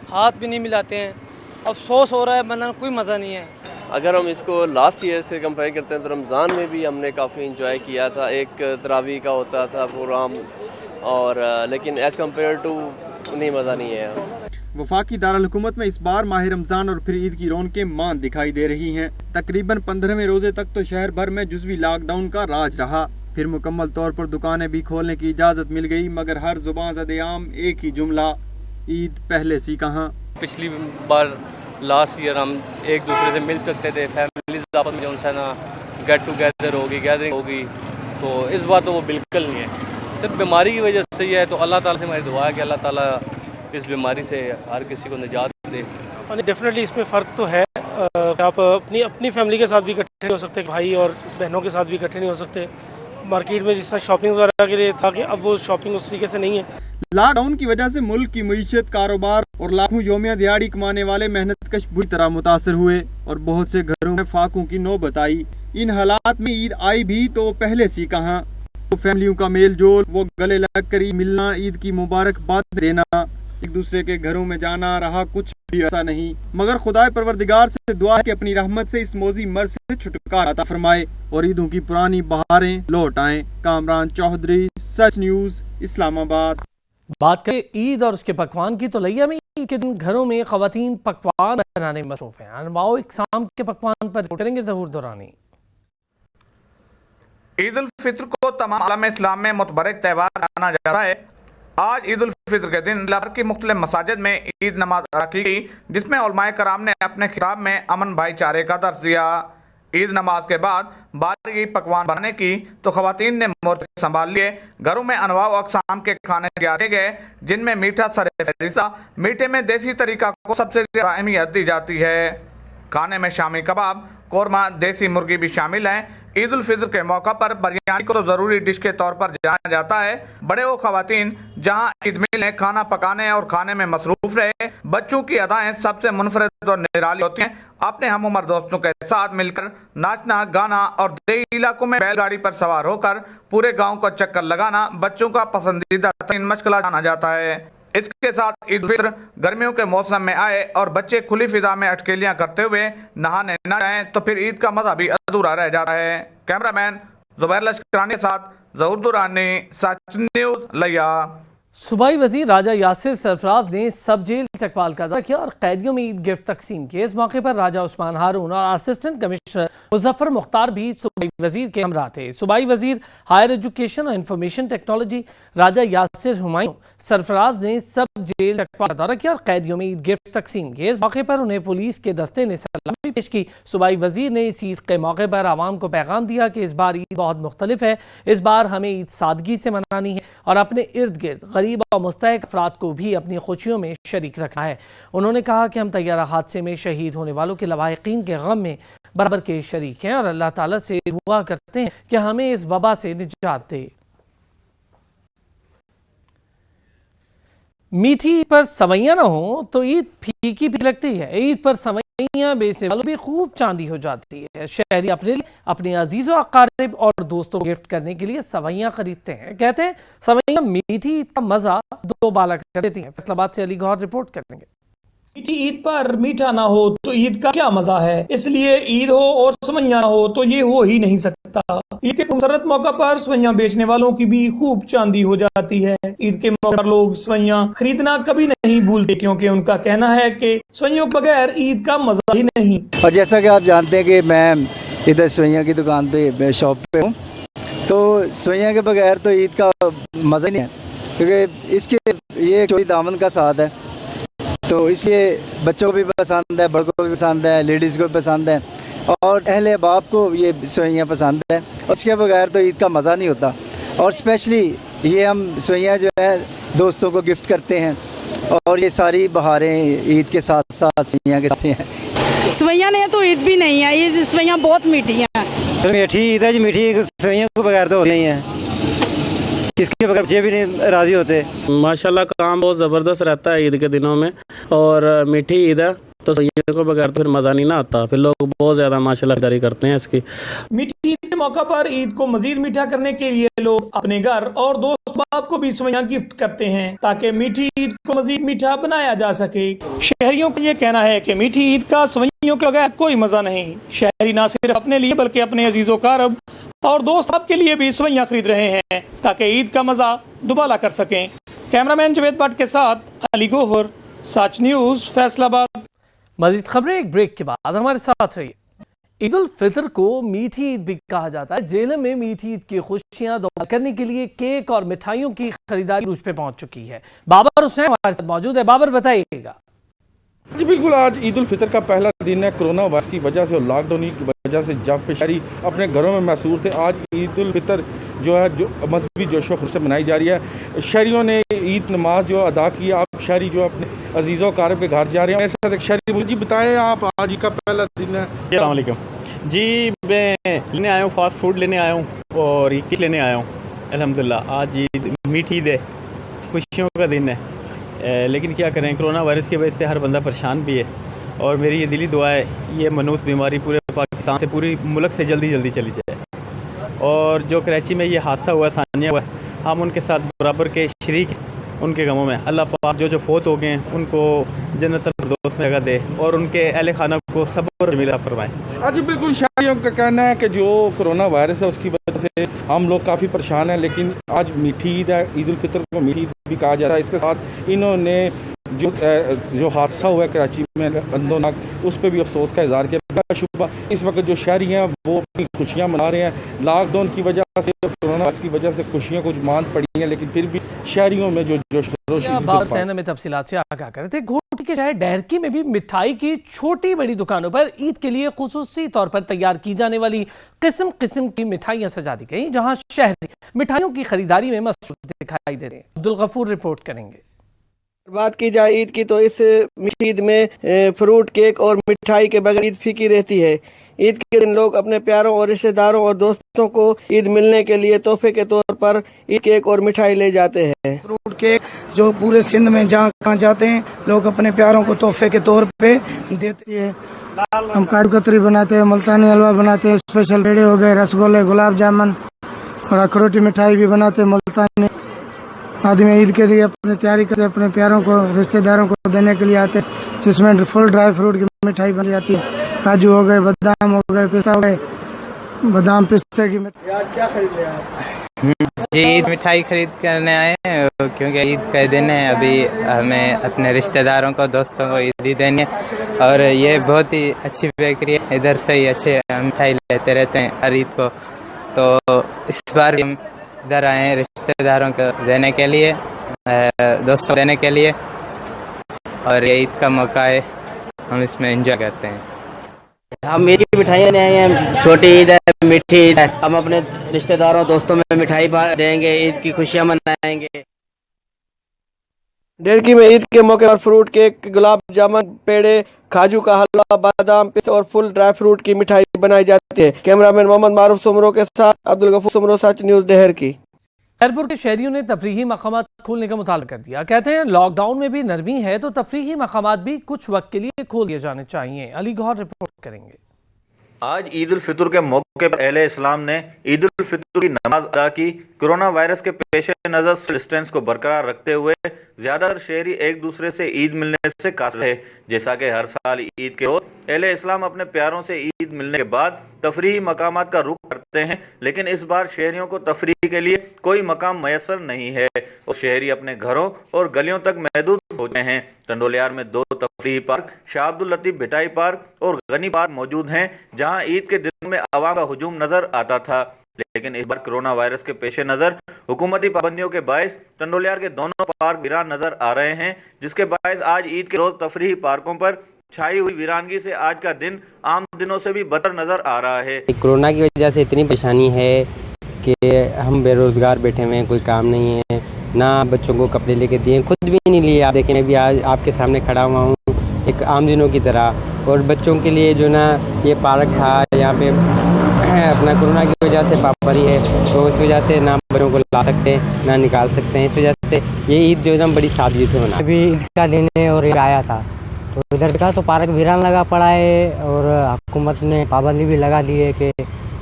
हाथ भी नहीं मिलाते हैं। अफसोस हो रहा है, वरना कोई मज़ा नहीं है। अगर हम इसको लास्ट ईयर से कंपेयर करते हैं तो रमज़ान में भी हमने काफ़ी इंजॉय किया था। एक तरावी का होता था प्रोग्राम और लेकिन एज़ कम्पेयर टू नहीं मज़ा नहीं है। वफाकी दारुल हुकूमत में इस बार माह रमज़ान और फिर ईद की रौनकें मांद दिखाई दे रही हैं। तकरीबन 15वें रोज़े तक तो शहर भर में जुज़वी लॉकडाउन का राज रहा, फिर मुकम्मल तौर पर दुकानें भी खोलने की इजाज़त मिल गई, मगर हर जुबान ज़द-ए-आम एक ही जुमला, ईद पहले सी कहाँ। पिछली बार लास्ट ईयर हम एक दूसरे से मिल सकते थे, फैमिलीज आपस में जो है ना गेट टुगेदर होगी, गैदरिंग होगी, तो इस बार तो वो बिल्कुल नहीं है। सिर्फ बीमारी की वजह से ही है, तो अल्लाह ताला से हमारी दुआ है कि अल्लाह ताला इस बीमारी से हर किसी को निजात दे। डेफिनेटली इसमें फ़र्क तो है। आप अपनी फैमिली के साथ भी इकट्ठे नहीं हो सकते, भाई और बहनों के साथ भी इकट्ठे नहीं हो सकते। मार्केट में जिस तरह शॉपिंग वगैरह के लिए था कि अब वो शॉपिंग उस तरीके से नहीं है। लॉकडाउन की वजह से मुल्क की मईशत, कारोबार और लाखों यौमिया दिहाड़ी कमाने वाले मेहनतकश बुरी तरह मुतासर हुए और बहुत से घरों में फाकों की नौबत आई। इन हालात में ईद आई भी तो पहले सी कहाँ, तो फैमिलियों का मेल जोल, वो गले लग कर मिलना, ईद की मुबारकबाद देना, एक दूसरे के घरों में जाना रहा कुछ भी ऐसा नहीं। मगर खुदाए परवरदिगार से दुआ है कि अपनी रहमत से इस मौजी मर्ज से छुटकारा अता फरमाए और ईदों की पुरानी बहारें लौट आएं। कामरान चौधरी, सच न्यूज़, इस्लामाबाद। बात करें ईद और उसके पकवान की, तो लिया में ईद के दिन घरों में ख़वातीन पकवान बनाने में मसरूफ़ हैं। अनवाओ इक़साम के पकवान पर रिपोर्ट करेंगे ज़हूर दुरानी। ईद उल फित्र को तमाम आलम इस्लाम में मुतबरक त्यौहार माना जाता है। आज ईद उल फित्र के दिन लाहौर की मुख्तलिफ मसाजिद में ईद नमाज अदा की गई, जिसमें उलमाए कराम ने अपने खिताब में अमन भाईचारे का दर्स दिया। ईद नमाज के बाद बारगी पकवान बनाने की तो ख़वातीन ने मोर्चे संभाल लिए। घरों में अनवाओ अक़साम के खाने तैयार किए गए, जिनमें मीठा सर-ए-फहरिस्त। मीठे में देसी तरीका को सबसे ज़्यादा अहमियत दी जाती है। खाने में शामी कबाब, कोरमा, देसी मुर्गी भी शामिल हैं। ईद उल फित्र के मौका पर बिरयानी को तो ज़रूरी डिश के तौर पर जाना जाता है। बड़े वो ख़वातीन जहां ईद मिल खाना पकाने और खाने में मसरूफ़ रहे। बच्चों की अदाएँ सबसे मुनफरद और निराली होती हैं। अपने हम उम्र दोस्तों के साथ मिलकर नाचना, गाना और देही इलाकों में बैलगाड़ी पर सवार होकर पूरे गाँव को चक्कर लगाना बच्चों का पसंदीदा तरीन मशगला जाना जाता है। इसके साथ ईद उल फित्र गर्मियों के मौसम में आए और बच्चे खुली फिजा में अटकेलियां करते हुए नहाने न जाएं तो फिर ईद का मजा भी अधूरा रह जाता है। कैमरामैन जुबैर लश्करानी के साथ ज़हूर दुरानी, सच न्यूज़, लिया। सूबाई वज़ीर राजा यासिर सरफराज ने सब जेल चकवाल का दौरा किया और कैदियों में ईद गिफ्ट तकसीम किए। इस मौके पर राजा उस्मान हारून और असिस्टेंट कमिश्नर मुजफ्फर मुख्तार भी सूबाई वज़ीर के हमरा थे। सूबाई वज़ीर हायर एजुकेशन और इंफॉर्मेशन टेक्नोलॉजी राजा यासिर हुमायूं सरफराज ने सब जेल चकवाल का दौरा किया और कैदियों में ईद गिफ्ट तकसीम किए। इस मौके पर उन्हें पुलिस के दस्ते ने सलामी पेश की। सूबाई वज़ीर ने इस ईद के मौके पर आवाम को पैगाम दिया कि इस बार ईद बहुत मुख्तलिफ है। इस बार हमें ईद सादगी से मनानी है और अपने इर्द गिर्द गरीब और मुस्तहक अफराद को भी अपनी खुशियों में शरीक रखा है। उन्होंने कहा कि हम तैयारा हादसे में शहीद होने वालों के लवाहिकीन के गम में बराबर के शरीक हैं और अल्लाह ताला से दुआ करते हैं कि हमें इस वबा से निजात दे। मीठी ईद पर सवैयां न हो तो ईद फीकी भी लगती है। ईद पर सवैयां बेचने वालों भी खूब चांदी हो जाती है। शहरी अपने लिए, अपने अजीजों, अकारिब और दोस्तों को गिफ्ट करने के लिए सवैयां खरीदते हैं। कहते हैं सवैयां मीठी ईद का मजा दो बाला कर देती हैं। फैसलाबाद से अली गौहर रिपोर्ट करेंगे। मीठी ईद पर मीठा ना हो तो ईद का क्या मजा है। इसलिए ईद हो और सवैयां ना हो तो ये हो ही नहीं सकता। ईद के खूबसूरत मौका पर सवैयां बेचने वालों की भी खूब चांदी हो जाती है। ईद के मौके पर लोग सवैयां खरीदना कभी नहीं भूलते, क्योंकि उनका कहना है कि सवैयों के बगैर ईद का मजा ही नहीं। और जैसा कि आप जानते हैं कि मैं इधर सवैयां की दुकान पे, शॉप पे हूँ, तो सवैयां के बगैर तो ईद का मजा ही नहीं है, क्योंकि इसके ये चोरी दामन का साथ है, तो इसलिए बच्चों को भी पसंद है, बड़ों को भी पसंद है, लेडीज़ को भी पसंद है और अहले बाप को ये सवैयां पसंद है। उसके बगैर तो ईद का मज़ा नहीं होता। और स्पेशली ये हम सवैयां जो है दोस्तों को गिफ्ट करते हैं और ये सारी बहारें ईद के साथ साथ सवैयां के साथ हैं। सवैयां नहीं तो ईद भी नहीं है। ये सवैयां बहुत मीठी हैं। सर मीठी ईद है जी, मीठी सवैयां के बगैर तो होती नहीं है, किसके बगैर ये भी नहीं राज़ी होते। माशाल्लाह काम बहुत ज़बरदस्त रहता है ईद के दिनों में, और मीठी ईद है तो सवैयों के बगैर तो फिर मज़ा नहीं ना आता। फिर लोग बहुत ज़्यादा माशाल्लाह खरीदारी करते हैं इसकी। मीठी ईद के मौका पर ईद को मजीद मीठा करने के लिए लोग अपने घर और दोस्त बाप को भी सवैयां गिफ्ट करते हैं, ताकि मीठी ईद को मजीद मीठा बनाया जा सके। शहरियों का ये कहना है कि मीठी ईद का सवैयों के बगैर कोई मज़ा नहीं। शहरी ना सिर्फ अपने लिए बल्कि अपने अजीज़ों कारब और दोस्त आपके लिए भी सवैयां खरीद रहे हैं, ताकि ईद का मज़ा दुबाला कर सकें। कैमरामैन जवेद भट्ट के साथ अली गौहर, सच न्यूज़, फैसलाबाद। मज़ीद खबरें एक ब्रेक के बाद हमारे साथ रहिए। ईद उल फितर को मीठी ईद भी कहा जाता है। जेलम में मीठी ईद की खुशियां दोबारा करने के लिए केक और मिठाइयों की खरीदारी रूज पे पहुंच चुकी है। बाबर हुसैन हमारे साथ मौजूद है। बाबर, बताइएगा। جی بالکل، آج عید الفطر کا پہلا دن ہے۔ کرونا وائرس کی وجہ سے اور لاک ڈاؤن کی وجہ سے جب پہ شہری اپنے گھروں میں محصور تھے، آج عید الفطر جو ہے جو مذہبی جوش و خروش سے منائی جا رہی ہے۔ شہریوں نے عید نماز جو ادا کی، آپ شہری جو اپنے عزیز و اقارب کے گھر جا رہے ہیں۔ میرے ساتھ ایک شہری، جی بتائیں آپ، آج کا پہلا دن ہے۔ السلام علیکم جی، میں لینے آیا ہوں، فاسٹ فوڈ لینے آیا ہوں اور عید لینے آیا ہوں۔ الحمدللہ آج عید میٹھی عید ہے، خوشیوں کا دن ہے، لیکن کیا کریں، کرونا وائرس کی وجہ سے ہر بندہ پریشان بھی ہے، اور میری یہ دلی دعا ہے یہ منحوس بیماری پورے پاکستان سے، پوری ملک سے جلدی جلدی چلی جائے۔ اور جو کراچی میں یہ حادثہ ہوا، ثانیہ ہوا، ہم ان کے ساتھ برابر کے شریک ہیں ان کے غموں میں۔ اللہ پاک جو فوت ہو گئے ہیں ان کو جنت الفردوس میں جگہ دے اور ان کے اہل خانہ کو صبر ملا فرمائے۔ جی بالکل، شہریوں کا کہنا ہے کہ جو کرونا وائرس ہے اس کی وجہ سے ہم لوگ کافی پریشان ہیں، لیکن آج میٹھی عید ہے، عید الفطر کو میٹھی عید بھی کہا جاتا ہے۔ اس کے ساتھ انہوں نے جو حادثہ ہوا ہے کراچی میں اندوناک، اس پہ بھی افسوس کا اظہار کیا۔ بلا شبہ اس وقت جو شہری ہیں وہ اپنی خوشیاں منا رہے ہیں۔ لاک ڈاؤن کی وجہ سے، کرونا وائرس کی وجہ سے خوشیاں کچھ ماند پڑی ہیں، لیکن پھر بھی شہریوں میں جو جوش خروش میں تفصیلات سے آگاہ کرتے تھے۔ گھوٹی کے شہر ڈیرکی میں بھی مٹھائی کی چھوٹی بڑی دکانوں پر عید کے لیے خصوصی طور پر تیار کی جانے والی قسم قسم کی مٹھائیاں سجا دی گئی، جہاں شہری مٹھائیوں کی خریداری میں مصروف دکھائی دے رہے ہیں۔ عبدالغفور رپورٹ کریں گے۔ بات کی جائے عید کی تو اس میٹھی عید میں فروٹ کیک اور مٹھائی کے بغیر عید پھیکی رہتی ہے۔ عید کے دن لوگ اپنے پیاروں اور رشتہ داروں اور دوستوں کو عید ملنے کے لیے تحفے کے طور پر عید کیک اور مٹھائی لے جاتے ہیں۔ فروٹ کیک جو پورے سندھ میں جہاں کہاں جاتے ہیں لوگ اپنے پیاروں کو تحفے کے طور پہ دیتے ہیں۔ ہم کاجو کتری بناتے ہیں، ملتانی حلوہ بناتے ہیں، اسپیشل پیڑے ہو گئے، رس گلے، گلاب جامن اور اخروٹی مٹھائی بھی بناتے ہیں ملتانی۔ آدمی عید کے لیے اپنی تیاری کرتے، اپنے پیاروں کو رشتہ داروں کو دینے کے لیے آتے، جس میں فل ڈرائی فروٹ کی مٹھائی بن جاتی ہے، کاجو ہو گئے، بادام ہو گئے، پستہ ہو گئے، بادام پستے کی مٹھائی۔ کیا خرید لے آپ؟ جی عید مٹھائی خرید کرنے آئے ہیں، کیونکہ عید کا دن ہے، ابھی ہمیں اپنے رشتہ داروں کو، دوستوں کو عیدی دینی ہے، اور یہ بہت ہی اچھی بیکری ہے، ادھر سے ہی اچھے مٹھائی لیتے رہتے ہیں ہر عید کو، تو اس بار بھی ہم ادھر آئے ہیں رشتہ داروں کو دینے کے لیے، دوستوں کو دینے کے لیے، اور یہ عید کا موقع ہے، ہم اس میں انجوائے کرتے ہیں۔ ہم عید کی مٹھائیاں لے آئے ہیں، چھوٹی عید ہے، میٹھی عید ہے، ہم اپنے رشتہ داروں دوستوں میں مٹھائی دیں گے، عید کی خوشیاں منائیں گے۔ ڈیرکی میں عید کے موقع پر فروٹ کیک، گلاب جامن، پیڑے، کاجو کا حلوہ، بادام پستہ اور فل ڈرائی فروٹ کی مٹھائی بنائی جاتی ہے۔ کیمرہ مین محمد معروف سمرو کے ساتھ عبدالغفور سمرو، سچ نیوز ڈیرکی۔ خیرپور کے شہریوں نے تفریحی مقامات کھولنے کا مطالبہ کر دیا، کہتے ہیں لاک ڈاؤن میں بھی نرمی ہے تو تفریحی مقامات بھی کچھ وقت کے لیے کھول دیے جانے چاہیے۔ علی گوہر رپورٹ کریں گے۔ آج عید الفطر کے موقع پر اہل اسلام نے عید الفطر کی نماز ادا کی۔ کرونا وائرس کے پیش نظر سوشل ڈسٹینس کو برقرار رکھتے ہوئے زیادہ تر شہری ایک دوسرے سے عید ملنے سے قاصر ہے، جیسا کہ ہر سال عید کے روز اہل اسلام اپنے پیاروں سے عید ملنے کے بعد تفریحی مقامات کا رخ کرتے ہیں، لیکن اس بار شہریوں کو تفریح کے لیے کوئی مقام میسر نہیں ہے اور شہری اپنے گھروں اور گلیوں تک محدود ہو گئے ہیں۔ ٹنڈولیار میں 2 تفریحی پارک، شاہ عبداللطیف بھٹائی پارک اور غنی پارک موجود ہیں، جہاں عید کے دنوں میں عوام کا ہجوم نظر آتا تھا، لیکن اس بار کرونا وائرس کے پیش نظر حکومتی پابندیوں کے باعث ٹنڈولیار کے دونوں پارک ویران نظر آ رہے ہیں، جس کے باعث آج عید کے روز تفریحی پارکوں پر چھائی ہوئی ویرانگی سے آج کا دن عام دنوں سے بھی بدتر نظر آ رہا ہے۔ کرونا کی وجہ سے اتنی پریشانی ہے کہ ہم بے روزگار بیٹھے ہوئے ہیں، کوئی کام نہیں ہے، نہ بچوں کو کپڑے لے کے دیے، خود بھی نہیں لیے۔ آپ دیکھیں ابھی آج آپ کے سامنے کھڑا ہوا ہوں ایک عام دنوں کی طرح، اور بچوں کے لیے جو نا یہ پارک تھا یہاں پہ اپنا کرونا کی وجہ سے پابندی ہے، تو اس وجہ سے نہ بچوں کو لا سکتے ہیں نہ نکال سکتے ہیں، اس وجہ سے یہ عید جو ہے نا بڑی سادگی سے منا۔ ابھی عید کا دن ہے اور آیا تھا تو ادھر کا تو پارک ویران لگا پڑا ہے، اور حکومت نے پابندی بھی لگا دی ہے کہ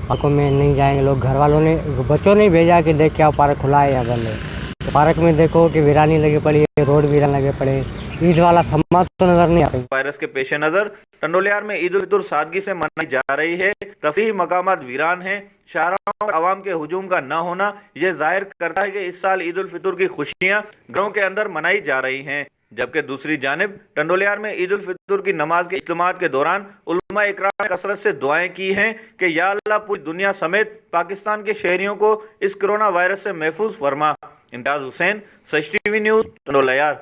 پارکوں میں نہیں جائیں گے لوگ۔ گھر والوں نے، بچوں نے بھیجا کہ دیکھ کے آؤ پارک کھلا ہے یا بند ہے، تو پارک میں دیکھو کہ ویرانی لگی پڑی ہے، روڈ ویران لگے پڑے، عید والا سماج تو نظر نہیں آتا۔ وائرس کے پیش نظر ٹنڈولیار میں عید الفطر سادگی سے منائی جا رہی ہے، تفریحی مقامات ویران ہیں، شاہراہوں اور عوام کے ہجوم کا نہ ہونا یہ ظاہر کرتا ہے کہ اس سال عید الفطر کی خوشیاں گھروں کے اندر منائی جا رہی ہیں، جبکہ دوسری جانب ٹنڈولیار میں عید الفطر کی نماز کے اجتماعات کے دوران علماء اکرام نے کثرت سے دعائیں کی ہیں کہ یا اللہ پوری دنیا سمیت پاکستان کے شہریوں کو اس کرونا وائرس سے محفوظ فرما۔ امتیاز حسین، سچ ٹی وی نیوز، ٹنڈولیار۔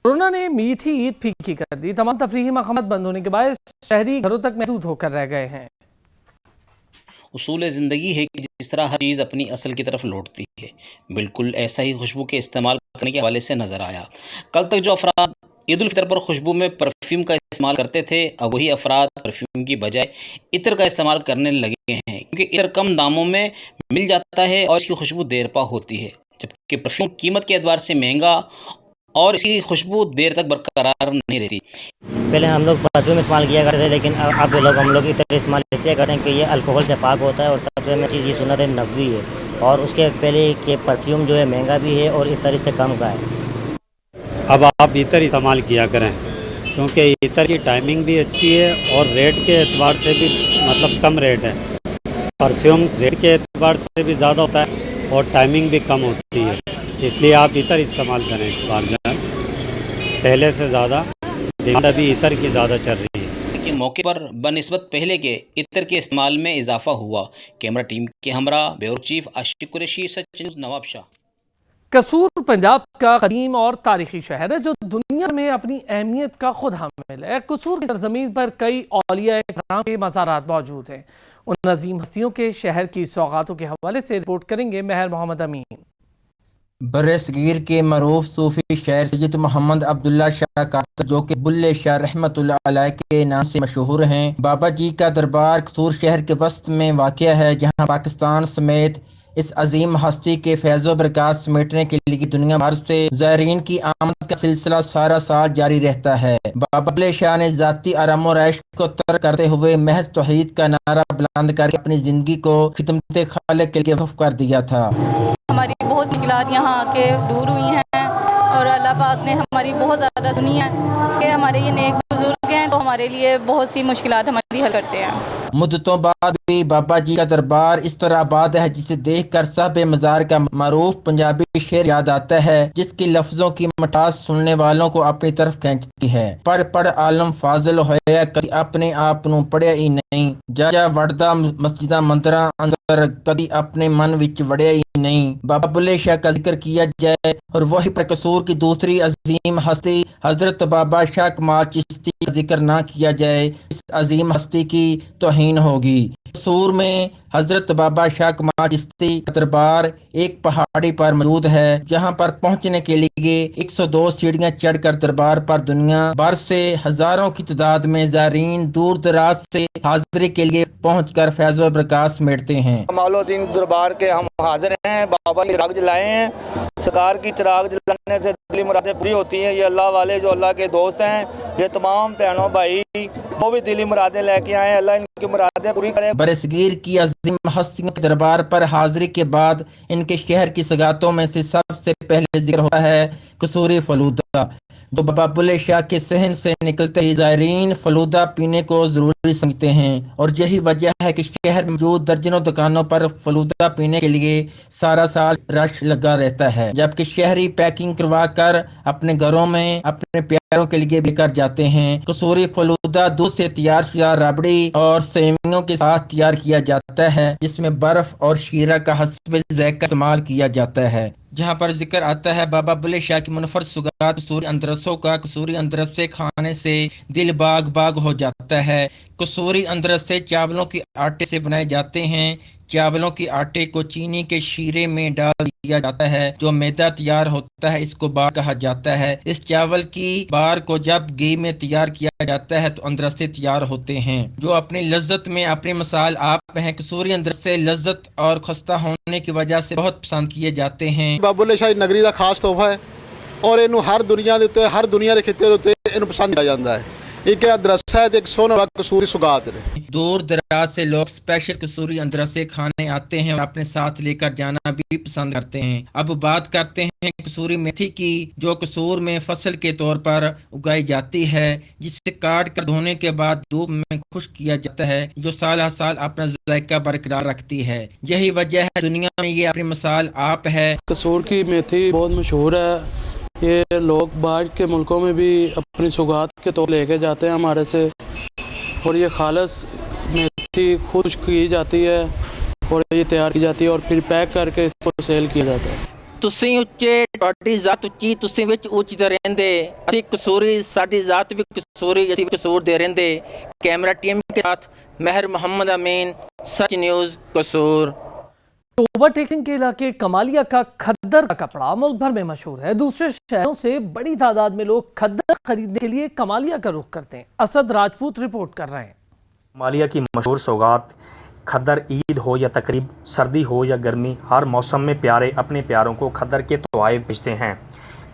कोरोना ने मीठी ईद फीकी कर दी। तमाम तफरीही मकामात बंद होने के बाद शहरी घरों तक महदूद होकर रह गए हैं। उसूल ज़िंदगी है कि जिस तरह हर चीज़ अपनी असल की तरफ लौटती है, बिल्कुल ऐसा ही खुशबू के इस्तेमाल करने के हवाले से नज़र आया। कल तक जो अफराद ईद उल फितर पर खुशबू में परफ्यूम का इस्तेमाल करते थे, अब वही अफराद परफ्यूम की बजाय इत्र का इस्तेमाल करने लगे हैं, क्योंकि इत्र कम दामों में मिल जाता है और इसकी खुशबू देर पा होती है, जबकि परफ्यूम कीमत के एतबार से महंगा और इसकी खुशबू देर तक बरकरार नहीं रहती। पहले हम लोग परफ्यूम इस्तेमाल किया करते थे, लेकिन अब हम लोग इत्र इस्तेमाल इसलिए करते हैं कि ये अल्कोहल से पाक होता है और सबसे मेन चीज़ ये सुन्नत नबवी है, और उसके पहले कि परफ्यूम जो है महंगा भी है और इत्र इससे कम का है। अब आप इत्र इस्तेमाल किया करें, क्योंकि इत्र की टाइमिंग भी अच्छी है और रेट के एतबार से भी मतलब कम रेट है। परफ्यूम रेट के एतबार से भी ज़्यादा होता है और टाइमिंग भी कम होती है, इसलिए आप इत्र इस्तेमाल करें। इस बार पहले से ज़्यादा डिमांड अभी इत्र की ज़्यादा चल रही है। के मौके पर बनिस्बत पहले के इत्र के इस्तेमाल में इजाफा हुआ। कैमरा टीम के हमरा ब्यूरो चीफ आशिक कुरैशी, सचिन नवाब शाह। कसूर पंजाब का कदीम और तारीखी शहर है जो दुनिया में अपनी अहमियत का खुद हामिल है। कसूर की सरजमीन पर कई औलिया इकराम के मज़ारात मौजूद हैं। उन अजीम हस्तियों के शहर की सौगातों के हवाले से रिपोर्ट करेंगे महर मोहम्मद अमीन। बरसगीर के मरूफ सूफी शहर सैयद मोहम्मद अब्दुल्ला शाह कातर, जो कि बुल्ले शाह रहमतुल्लाह अलैह के नाम से मशहूर हैं, बाबा जी का दरबार कसूर शहर के वस्त में वाक़या है, जहां पाकिस्तान समेत इस अजीम हस्ती के फैज़ो बरक़ात समेटने के लिए दुनिया भर से ज़ायरीन की आमद का सिलसिला सारा साल जारी रहता है। बाबा बुल्ले शाह ने ज़ाती आराम और ऐश को तर्क करते हुए महज तौहीद का नारा बुलंद करके अपनी ज़िंदगी को खिदमत खालिक के लिए वक़्फ़ कर दिया था। हमारी बहुत मुश्किलात यहाँ आके दूर हुई हैं और अल्लाह पाक ने हमारी बहुत ज़्यादा सुनी है कि हमारे ये नेक बुजुर्ग हैं, तो हमारे लिए बहुत सी मुश्किलात हमारी हल करते हैं। मुद्दतों बाद भी बाबा जी का दरबार इस तरह आबाद है जिसे देख कर साहिब मज़ार का मरूफ पंजाबी शेर याद आता है, जिसकी लफ्जों की मिठास सुनने वालों को अपनी तरफ खींचती है। पढ़ आलम फाजिल होया कभी अपने आप नूं पढ़िया ही नहीं, जा वड़दा मस्जिदां मंदिरां अंदर कभी अपने मन विच वड़िया ही नहीं। बाबा बुल्ले शाह का जिक्र किया जाए और वही पर कसूर की दूसरी अजीम हस्ती हजरत बाबा शाह कमाल चिश्ती का जिक्र ना किया जाए, इस अजीम हस्ती की तौहीन होगी। कसूर में हजरत बाबा शाह कमाल चिश्ती का दरबार एक पहाड़ी पर मौजूद है, जहां पर पहुंचने के लिए 102 सीढ़ियां चढ़कर दरबार पर दुनिया भर से हजारों की तादाद में ज़ायरीन दूर दराज से हाजिरी के लिए पहुंचकर फैज़ो बरक़ात समेटते हैं। कमालुद्दीन दरबार के हम हाजिर हैं, बाबा की चिराग जलाए हैं। सरकार की चिराग जलाने से दिली मुरादें पूरी होती हैं। ये अल्लाह वाले जो अल्लाह के दोस्त हैं, ये तमाम बहनों भाई वो भी दिली मुरादें लेके आए हैं, अल्लाह इनकी मुरादें पूरी करे। बरसगीर की अजीम हस्तियों के दरबार पर हाजिरी के बाद इनके शहर की सगातों में से सबसे पहले जिक्र होता है कसूरी फलूदा, जो बाबा बुल्ले शाह के सहन से निकलते ही ज़ायरीन फलूदा पीने को जरूरी समझते हैं, और यही वजह है कि शहर में मौजूद दर्जनों दुकानों पर फलूदा पीने के लिए सारा साल रश लगा रहता है, जबकि शहरी पैकिंग करवा कर अपने घरों में अपने प्यारों के लिए लेकर जाते हैं। कसूरी फलूदा दूध से तैयार शुदा रबड़ी और सेवियों के साथ तैयार किया जाता है, जिसमें बर्फ और शीरा का हस्ब ज़ायक़ा इस्तेमाल किया जाता है। जहाँ पर जिक्र आता है बाबा बुल्ले शाह की मुनफरद सुगात कसूरी अंदरसों का। कसूरी अंदरसे खाने से दिल बाग बाग हो जाता है। कसूरी अंदरसे चावलों के आटे से बनाए जाते हैं। चावलों के आटे को चीनी के शीरे में डाल दिया जाता है, जो मैदा तैयार होता है, इसको बार कहा जाता है। इस चावल की बार को जब घी में तैयार किया जाता है तो अंदरसे तैयार होते हैं, जो अपनी लज्जत में अपनी मिसाल आप हैं। कसूरी अंदरसे लज्जत और खस्ता होने की वजह से बहुत पसंद किए जाते हैं। बाबा बुल्ले शाह नगरी का खास तोहफा है और इनू हर दुनिया के हर दुनिया के खिते उत्ते इनू पसंद किया जाता है। एक अदरसा है, एक सोना कसूरी सुगात है। दूर दराज से लोग स्पेशल कसूरी अंदरसे खाने आते हैं और अपने साथ लेकर जाना भी पसंद करते हैं। अब बात करते हैं कसूरी मेथी की, जो कसूर में फसल के तौर पर उगाई जाती है, जिसे काट कर धोने के बाद धूप में खुश्क किया जाता है, जो साल हर साल अपना जायका बरकरार रखती है। यही वजह है दुनिया में ये अपनी मिसाल आप है। कसूर की मेथी बहुत मशहूर है, ये लोग बाहर के मुल्कों में भी अपनी सौगात के तौर लेके जाते हैं हमारे से, और ये खालस मेथी खुश्क की जाती है और ये तैयार की जाती है और फिर पैक करके इसको सेल किया जाता है। ਤੁਸੀਂ ਉੱਚੇ, ਤੁਹਾਡੀ ਜ਼ਾਤ ਉੱਚੀ, ਤੁਸੀਂ ਵਿੱਚ ਉੱਚ ਦੇ ਰਹਿੰਦੇ, ਅਸੀਂ ਕਸੂਰੀ, ਸਾਡੀ ਜ਼ਾਤ ਵੀ ਕਸੂਰੀ, ਅਸੀਂ ਵੀ ਕਸੂਰ ਦੇ ਰਹਿੰਦੇ। कैमरा टीम के साथ महर मोहम्मद अमीन, सच न्यूज़ कसूर। ओवरटेकिंग के इलाके कमालिया का खद्दर का कपड़ा मुल्क भर में मशहूर है। दूसरे शहरों से बड़ी तादाद में लोग खद्दर खरीदने के लिए कमालिया का रुख करते हैं। असद राजपूत रिपोर्ट कर रहे हैं। कमालिया की मशहूर सौगात खद्दर, ईद हो या तकरीब, सर्दी हो या गर्मी, हर मौसम में प्यारे अपने प्यारों को खद्दर के तोहफे भेजते हैं।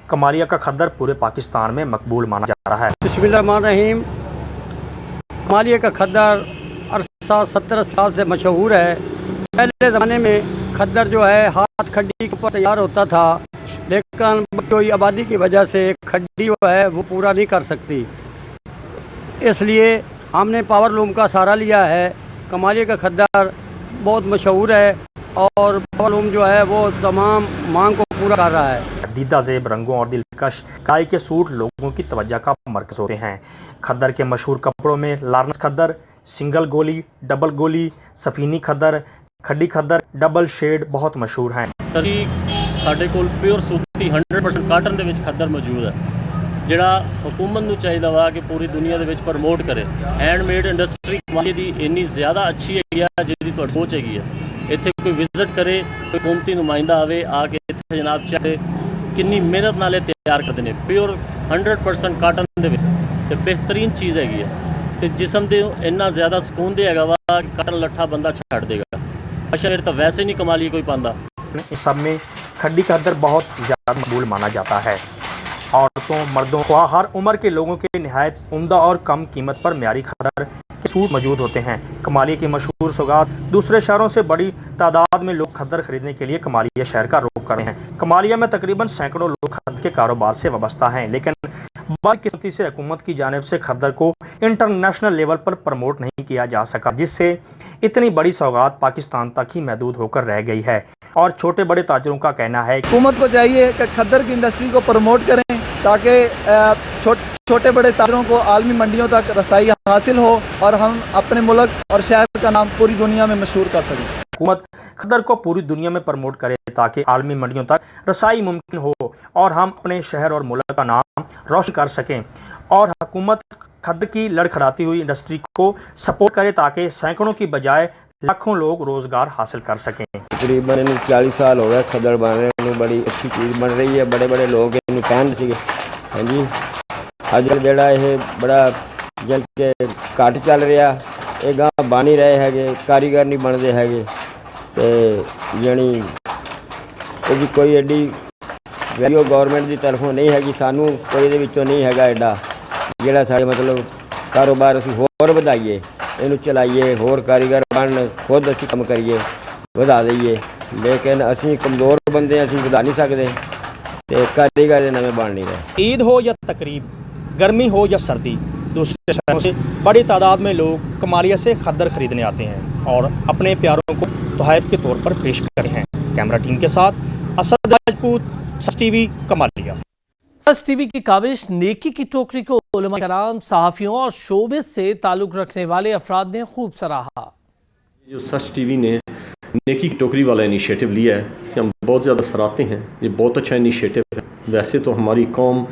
कमालिया का खद्दर पूरे पाकिस्तान में मकबूल माना जा रहा है। बिस्मिल्लाहिर्रहमानिर्रहीम। कमालिया का खद्दर अरसा 17 साल से मशहूर है। पहले ज़माने में खद्दर जो है हाथ खड्डी के ऊपर तैयार होता था, लेकिन कोई आबादी की वजह से खड्डी जो है वो पूरा नहीं कर सकती, इसलिए हमने पावर लूम का सहारा लिया है। कमालिया का खद्दर बहुत मशहूर है और पावर लूम जो है वो तमाम मांग को पूरा कर रहा है। दीदा ज़ेब रंगों और दिलकश गाय के सूट लोगों की तवज्जो का मरकज़ होते हैं। खद्दर के मशहूर कपड़ों में लार्नस खद्दर, सिंगल गोली, डबल गोली, सफीनी खद्दर, खड्डी खद्दर, डबल शेड बहुत मशहूर हैं। सर जी ਸਾਡੇ ਕੋਲ ਪਿਓਰ ਸੂਤੀ 100% ਕਾਟਨ ਦੇ ਵਿੱਚ ਖੱਦਰ ਮੌਜੂਦ ਹੈ, ਜਿਹੜਾ ਹਕੂਮਤ ਨੂੰ ਚਾਹੀਦਾ ਵਾ ਕਿ ਪੂਰੀ ਦੁਨੀਆ ਦੇ ਵਿੱਚ ਪ੍ਰਮੋਟ ਕਰੇ। ਹੈਂਡਮੇਡ ਇੰਡਸਟਰੀ ਕਮਾਲੀ ਦੀ ਇੰਨੀ ਜ਼ਿਆਦਾ ਅੱਛੀ ਹੈਗੀ ਆ ਜਿਹਦੀ ਤੁਹਾਡੀ ਸੋਚ ਹੈਗੀ ਆ। ਇੱਥੇ ਕੋਈ ਵਿਜ਼ਿਟ ਕਰੇ, ਕੋਈ ਹਕੂਮਤੀ ਨੁਮਾਇੰਦਾ ਆਵੇ, ਆ ਕੇ ਇੱਥੇ ਜਨਾਬ ਚਾਹੇ ਕਿੰਨੀ ਮਿਹਨਤ ਨਾਲ ਇਹ ਤਿਆਰ ਕਰਦੇ ਨੇ। ਪਿਓਰ 100% ਕਾਟਨ ਦੇ ਵਿੱਚ ਤੇ ਬਿਹਤਰੀਨ ਚੀਜ਼ ਹੈਗੀ ਆ ਤੇ ਜਿਸਮ ਦੇ ਇੰਨਾ ਜ਼ਿਆਦਾ ਸਕੂਨ ਦੇ ਹੈਗਾ ਵਾ ਕਿ ਕਾਟਨ ਲੱਠਾ ਬੰਦਾ ਛੱਡ ਦੇਗਾ। ਅੱਛਾ ਫਿਰ ਤਾਂ ਵੈਸੇ ਨਹੀਂ ਕਮਾਲੀ ਕੋਈ ਪਾਉਂਦਾ। इस सब में खड्डी खद्दर बहुत ज़्यादा मकबूल माना जाता है। औरतों, मर्दों व हर उम्र के लोगों के निहायत उम्दा और कम कीमत पर म्यारी खद्दर के सूट मौजूद होते हैं। कमालिया की मशहूर सौगात, दूसरे शहरों से बड़ी तादाद में लोग खद्दर खरीदने के लिए कमालिया शहर का रुख कर रहे हैं। कमालिया में तकरीबन सैकड़ों लोग खद्दर के कारोबार से वाबस्ता हैं, लेकिन बदकिस्मती से हुकूमत की जानिब से खद्दर को इंटरनेशनल लेवल पर प्रमोट नहीं किया जा सका, जिससे इतनी बड़ी सौगात पाकिस्तान तक ही महदूद होकर रह गई है। और छोटे बड़े ताजरों का कहना है हुकूमत को चाहिए कि खद्दर की इंडस्ट्री को प्रमोट करें ताकि छोटे बड़े ताजरों को आलमी मंडियों तक रसाई हासिल हो और हम अपने मुल्क और शहर का नाम पूरी दुनिया में मशहूर कर सकें। हुकूमत खद्दर को पूरी दुनिया में प्रमोट करे ताकि आलमी मंडियों तक रसाई मुमकिन हो और हम अपने शहर और मुल्क का नाम रोशन कर सकें। और हुकूमत खद्दर की लड़खड़ाती हुई इंडस्ट्री को सपोर्ट करे ताकि सैकड़ों की बजाय लाखों लोग रोज़गार हासिल कर सकें। तकरीबन 40 साल हो गए खद्दर बन रहे हैं, बड़ी अच्छी चीज़ बन रही है। बड़े बड़े लोग इन्हें पहन सी। हाँ जी, अजकल जड़ा ये बड़ा जल के घट चल रहा, ये गाँव बन ही रहे है, कारीगर नहीं बनते है। तो यानी ये भी कोई एडी वैल्यू गौरमेंट की तरफों नहीं हैगी, सानू कोई दे विचों नहीं हैगा एडा जिहड़ा साडे मतलब कारोबार असीं होर वधाईए, इनू चलाइए, होर कारीगर बन, खुद असीं काम करिए, वधा दईए। लेकिन असीं कमज़ोर बंदे, असीं वधा नहीं सकते ते कारीगर नवें बन नहीं रहे। ईद हो या तकरीब, गर्मी हो या सर्दी, दूसरे शहरों से बड़ी तादाद में लोग कमालिया से खद्दर खरीदने आते हैं और अपने प्यारों को तोहफे के तौर पर पेश करते हैं। कैमरा टीम के साथ असद राजपूत, सच टीवी, कमालिया। सच टीवी की काविश नेकी की टोकरी को उलमा कराम, सहाफ़ियों और शोबिस से ताल्लुक़ रखने वाले अफराद ने खूब सराहा। जो सच टीवी ने नेकी की टोकरी वाला इनिशिएटिव लिया है, इसे हम बहुत ज़्यादा सराहते हैं। ये बहुत अच्छा इनिशिएटिव है। वैसे तो हमारी कौम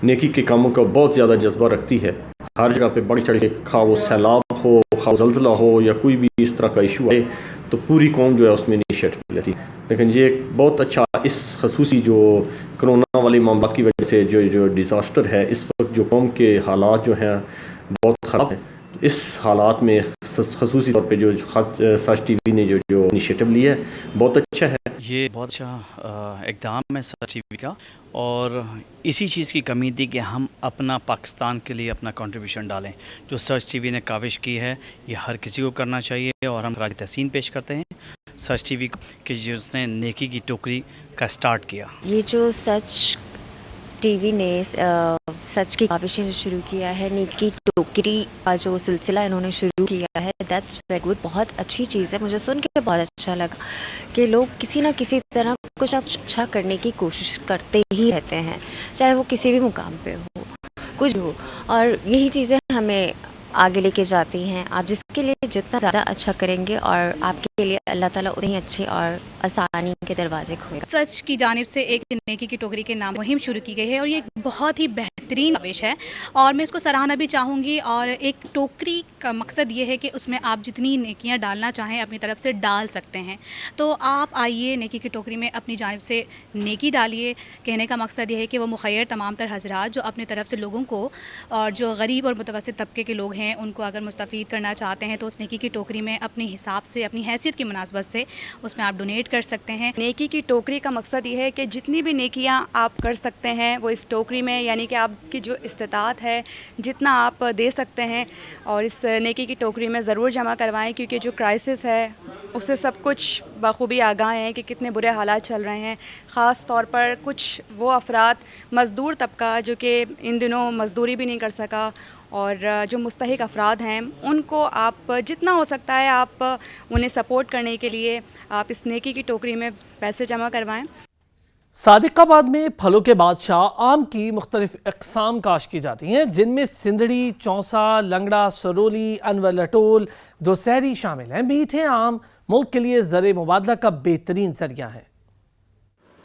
नेकी के कामों का बहुत ज़्यादा जज्बा रखती है। हर जगह पे बढ़ चढ़ के, खा वो सैलाब हो, खा ज़ल्ज़ला हो या कोई भी इस तरह का इशू आए तो पूरी कौम जो है उसमें इनिशिएटिव लेती है। लेकिन ये एक बहुत अच्छा, इस खसूसी जो कोरोना वाले मामला की वजह से जो डिज़ास्टर है, इस वक्त जो कौम के हालात जो हैं बहुत ख़राब हैं, तो इस हालात में खसूसी तौर पे जो सच टीवी ने जो इनिशिएटिव लिया है बहुत अच्छा है। ये बहुत अच्छा इक़दाम है सच टीवी का, और इसी चीज़ की कमी थी कि हम अपना पाकिस्तान के लिए अपना कंट्रीब्यूशन डालें। जो सच टीवी ने काविश की है ये हर किसी को करना चाहिए और हम खराज तहसीन पेश करते हैं सच टीवी कि जिसने नेकी की टोकरी का स्टार्ट किया। ये जो सच टीवी ने सच की काविशें शुरू किया है, नेकी टोकरी का जो सिलसिला इन्होंने शुरू किया है, दैट्स वेरी गुड। बहुत अच्छी चीज़ है। मुझे सुन के बहुत अच्छा लगा कि लोग किसी ना किसी तरह कुछ ना कुछ अच्छा करने की कोशिश करते ही रहते हैं, चाहे वो किसी भी मुकाम पे हो, कुछ हो। और यही चीज़ें हमें आगे लेके जाती हैं। आप जिसके लिए जितना ज़्यादा अच्छा करेंगे और आपके लिए अल्लाह ताला उतनी अच्छी और आसानी के दरवाजे खोले। सच की जानिब से एक नेकी की टोकरी के नाम मुहिम शुरू की गई है और ये एक बहुत ही बेहतरीन काविश है और मैं इसको सराहना भी चाहूँगी। और एक टोकरी का मकसद ये है कि उसमें आप जितनी नेकियां डालना चाहें अपनी तरफ से डाल सकते हैं। तो आप आइए नेकी की टोकरी में अपनी जानिब से नेकी डालिए। कहने का मकसद ये है कि वो मुखैर तमाम तर हज़रात जो अपनी तरफ से लोगों को और जो गरीब और मुतवस्सित तबके के लोग हैं उनको अगर मुस्तफ़ीद करना चाहते हैं तो उस नेकी की टोकरी में अपने हिसाब से अपनी हैसियत की मुनासबत से उसमें आप डोनेट कर सकते हैं। नेकी की टोकरी का मकसद ये है कि जितनी भी नेकियां आप कर सकते हैं वो इस टोकरी में, यानी कि आपकी जो इस्तिताअत है जितना आप दे सकते हैं और इस नेकी की टोकरी में ज़रूर जमा करवाएं, क्योंकि जो क्राइसिस है उससे सब कुछ बखूबी आगाह हैं कि कितने बुरे हालात चल रहे हैं। ख़ास तौर पर कुछ वो अफराद मज़दूर तबका जो कि इन दिनों मज़दूरी भी नहीं कर सका और जो मुस्तहिक अफराद हैं उनको आप जितना हो सकता है आप उन्हें सपोर्ट करने के लिए आप इस नेकी की टोकरी में पैसे जमा करवाएं। सादिकाबाद में फलों के बादशाह आम की मुख्तलिफ अक़साम काश की जाती हैं, जिनमें सिंधड़ी, चौंसा, लंगड़ा, सरोली, अनवर लटोल, दोसहरी शामिल हैं। मीठे आम मुल्क के लिए ज़र मुबादला का बेहतरीन ज़रिया है।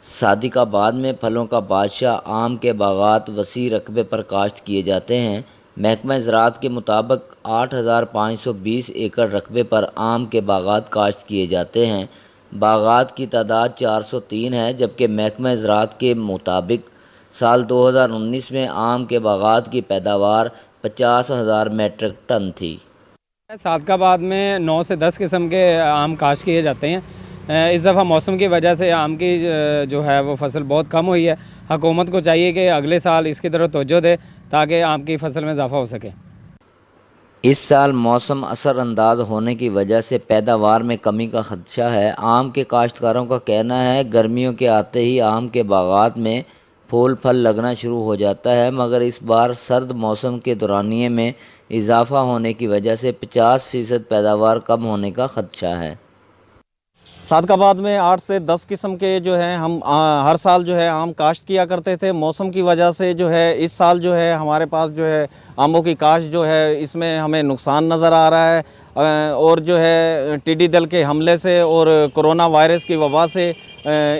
सादिकाबाद में फलों का बादशाह आम के बागात वसी रकबे पर काश्त किए जाते हैं। महकमा ज़राअत के मुताबिक 8,520 एकड़ रकबे पर आम के बागात काश्त किए जाते हैं। बागात की तादाद 403 है, जबकि महकमा ज़राअत के मुताबिक साल 2019 में आम के बागात की पैदावार 50,000 मेट्रिक टन थी। सादिकाबाद में 9 से 10 किस्म के आम काश्त किए जाते हैं। इस दफ़ा मौसम की वजह से आम की जो है वो फसल बहुत कम हुई है। हुकूमत को चाहिए कि अगले साल इसकी तरफ तवज्जो दे ताकि आम की फसल में इजाफा हो सके। इस साल मौसम असर अंदाज होने की वजह से पैदावार में कमी का खदशा है। आम के काश्तकारों का कहना है गर्मियों के आते ही आम के बागात में फूल फल लगना शुरू हो जाता है, मगर इस बार सर्द मौसम के दौरानिए में इजाफा होने की वजह से 50% पैदावार कम होने का खदशा है। सादिकाबाद में 8 से 10 किस्म के जो है हम हर साल जो है आम काश्त किया करते थे। मौसम की वजह से जो है इस साल जो है हमारे पास जो है आमों की काश्त जो है इसमें हमें नुकसान नज़र आ रहा है और जो है टिड्डी दल के हमले से और कोरोना वायरस की वबा से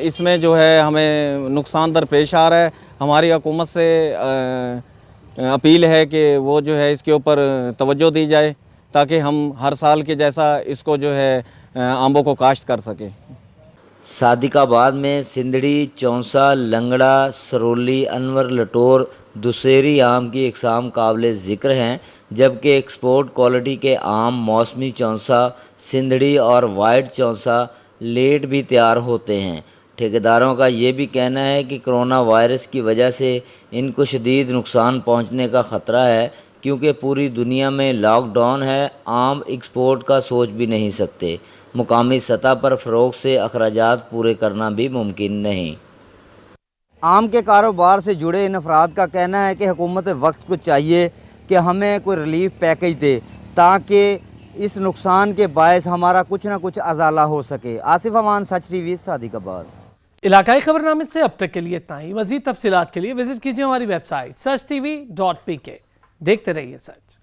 इसमें जो है हमें नुकसान दरपेश आ रहा है। हमारी हुकूमत से अपील है कि वो जो है इसके ऊपर तवज्जो दी जाए ताकि हम हर साल के जैसा इसको जो है आमों को काश्त कर सके। सादिकाबाद में सिंधड़ी, चौंसा, लंगड़ा, सरोली, अनवर लटोर, दुसेरी आम की इकसाम काबिल ज़िक्र हैं, जबकि एक्सपोर्ट क्वालिटी के आम मौसमी चौंसा, सिंधड़ी और वाइट चौंसा लेट भी तैयार होते हैं। ठेकेदारों का ये भी कहना है कि कोरोना वायरस की वजह से इनको शदीद नुकसान पहुंचने का ख़तरा है, क्योंकि पूरी दुनिया में लॉकडाउन है। आम एक्सपोर्ट का सोच भी नहीं सकते। मुकामी सतह पर फ़रोग़ से अखराजात पूरे करना भी मुमकिन नहीं। आम के कारोबार से जुड़े इन अफराद का कहना है कि हुकूमत वक्त को चाहिए कि हमें कोई रिलीफ पैकेज दे ताकि इस नुकसान के बायस हमारा कुछ ना कुछ अजाला हो सके। आसिफ अमान, सच टीवी, सादिकाबाद। इलाकाई खबरनामे से अब तक के लिए इतना ही। मज़ीद तफसीलात के लिए विजिट कीजिए हमारी वेबसाइट sach.tv.pk। देखते रहिए सच।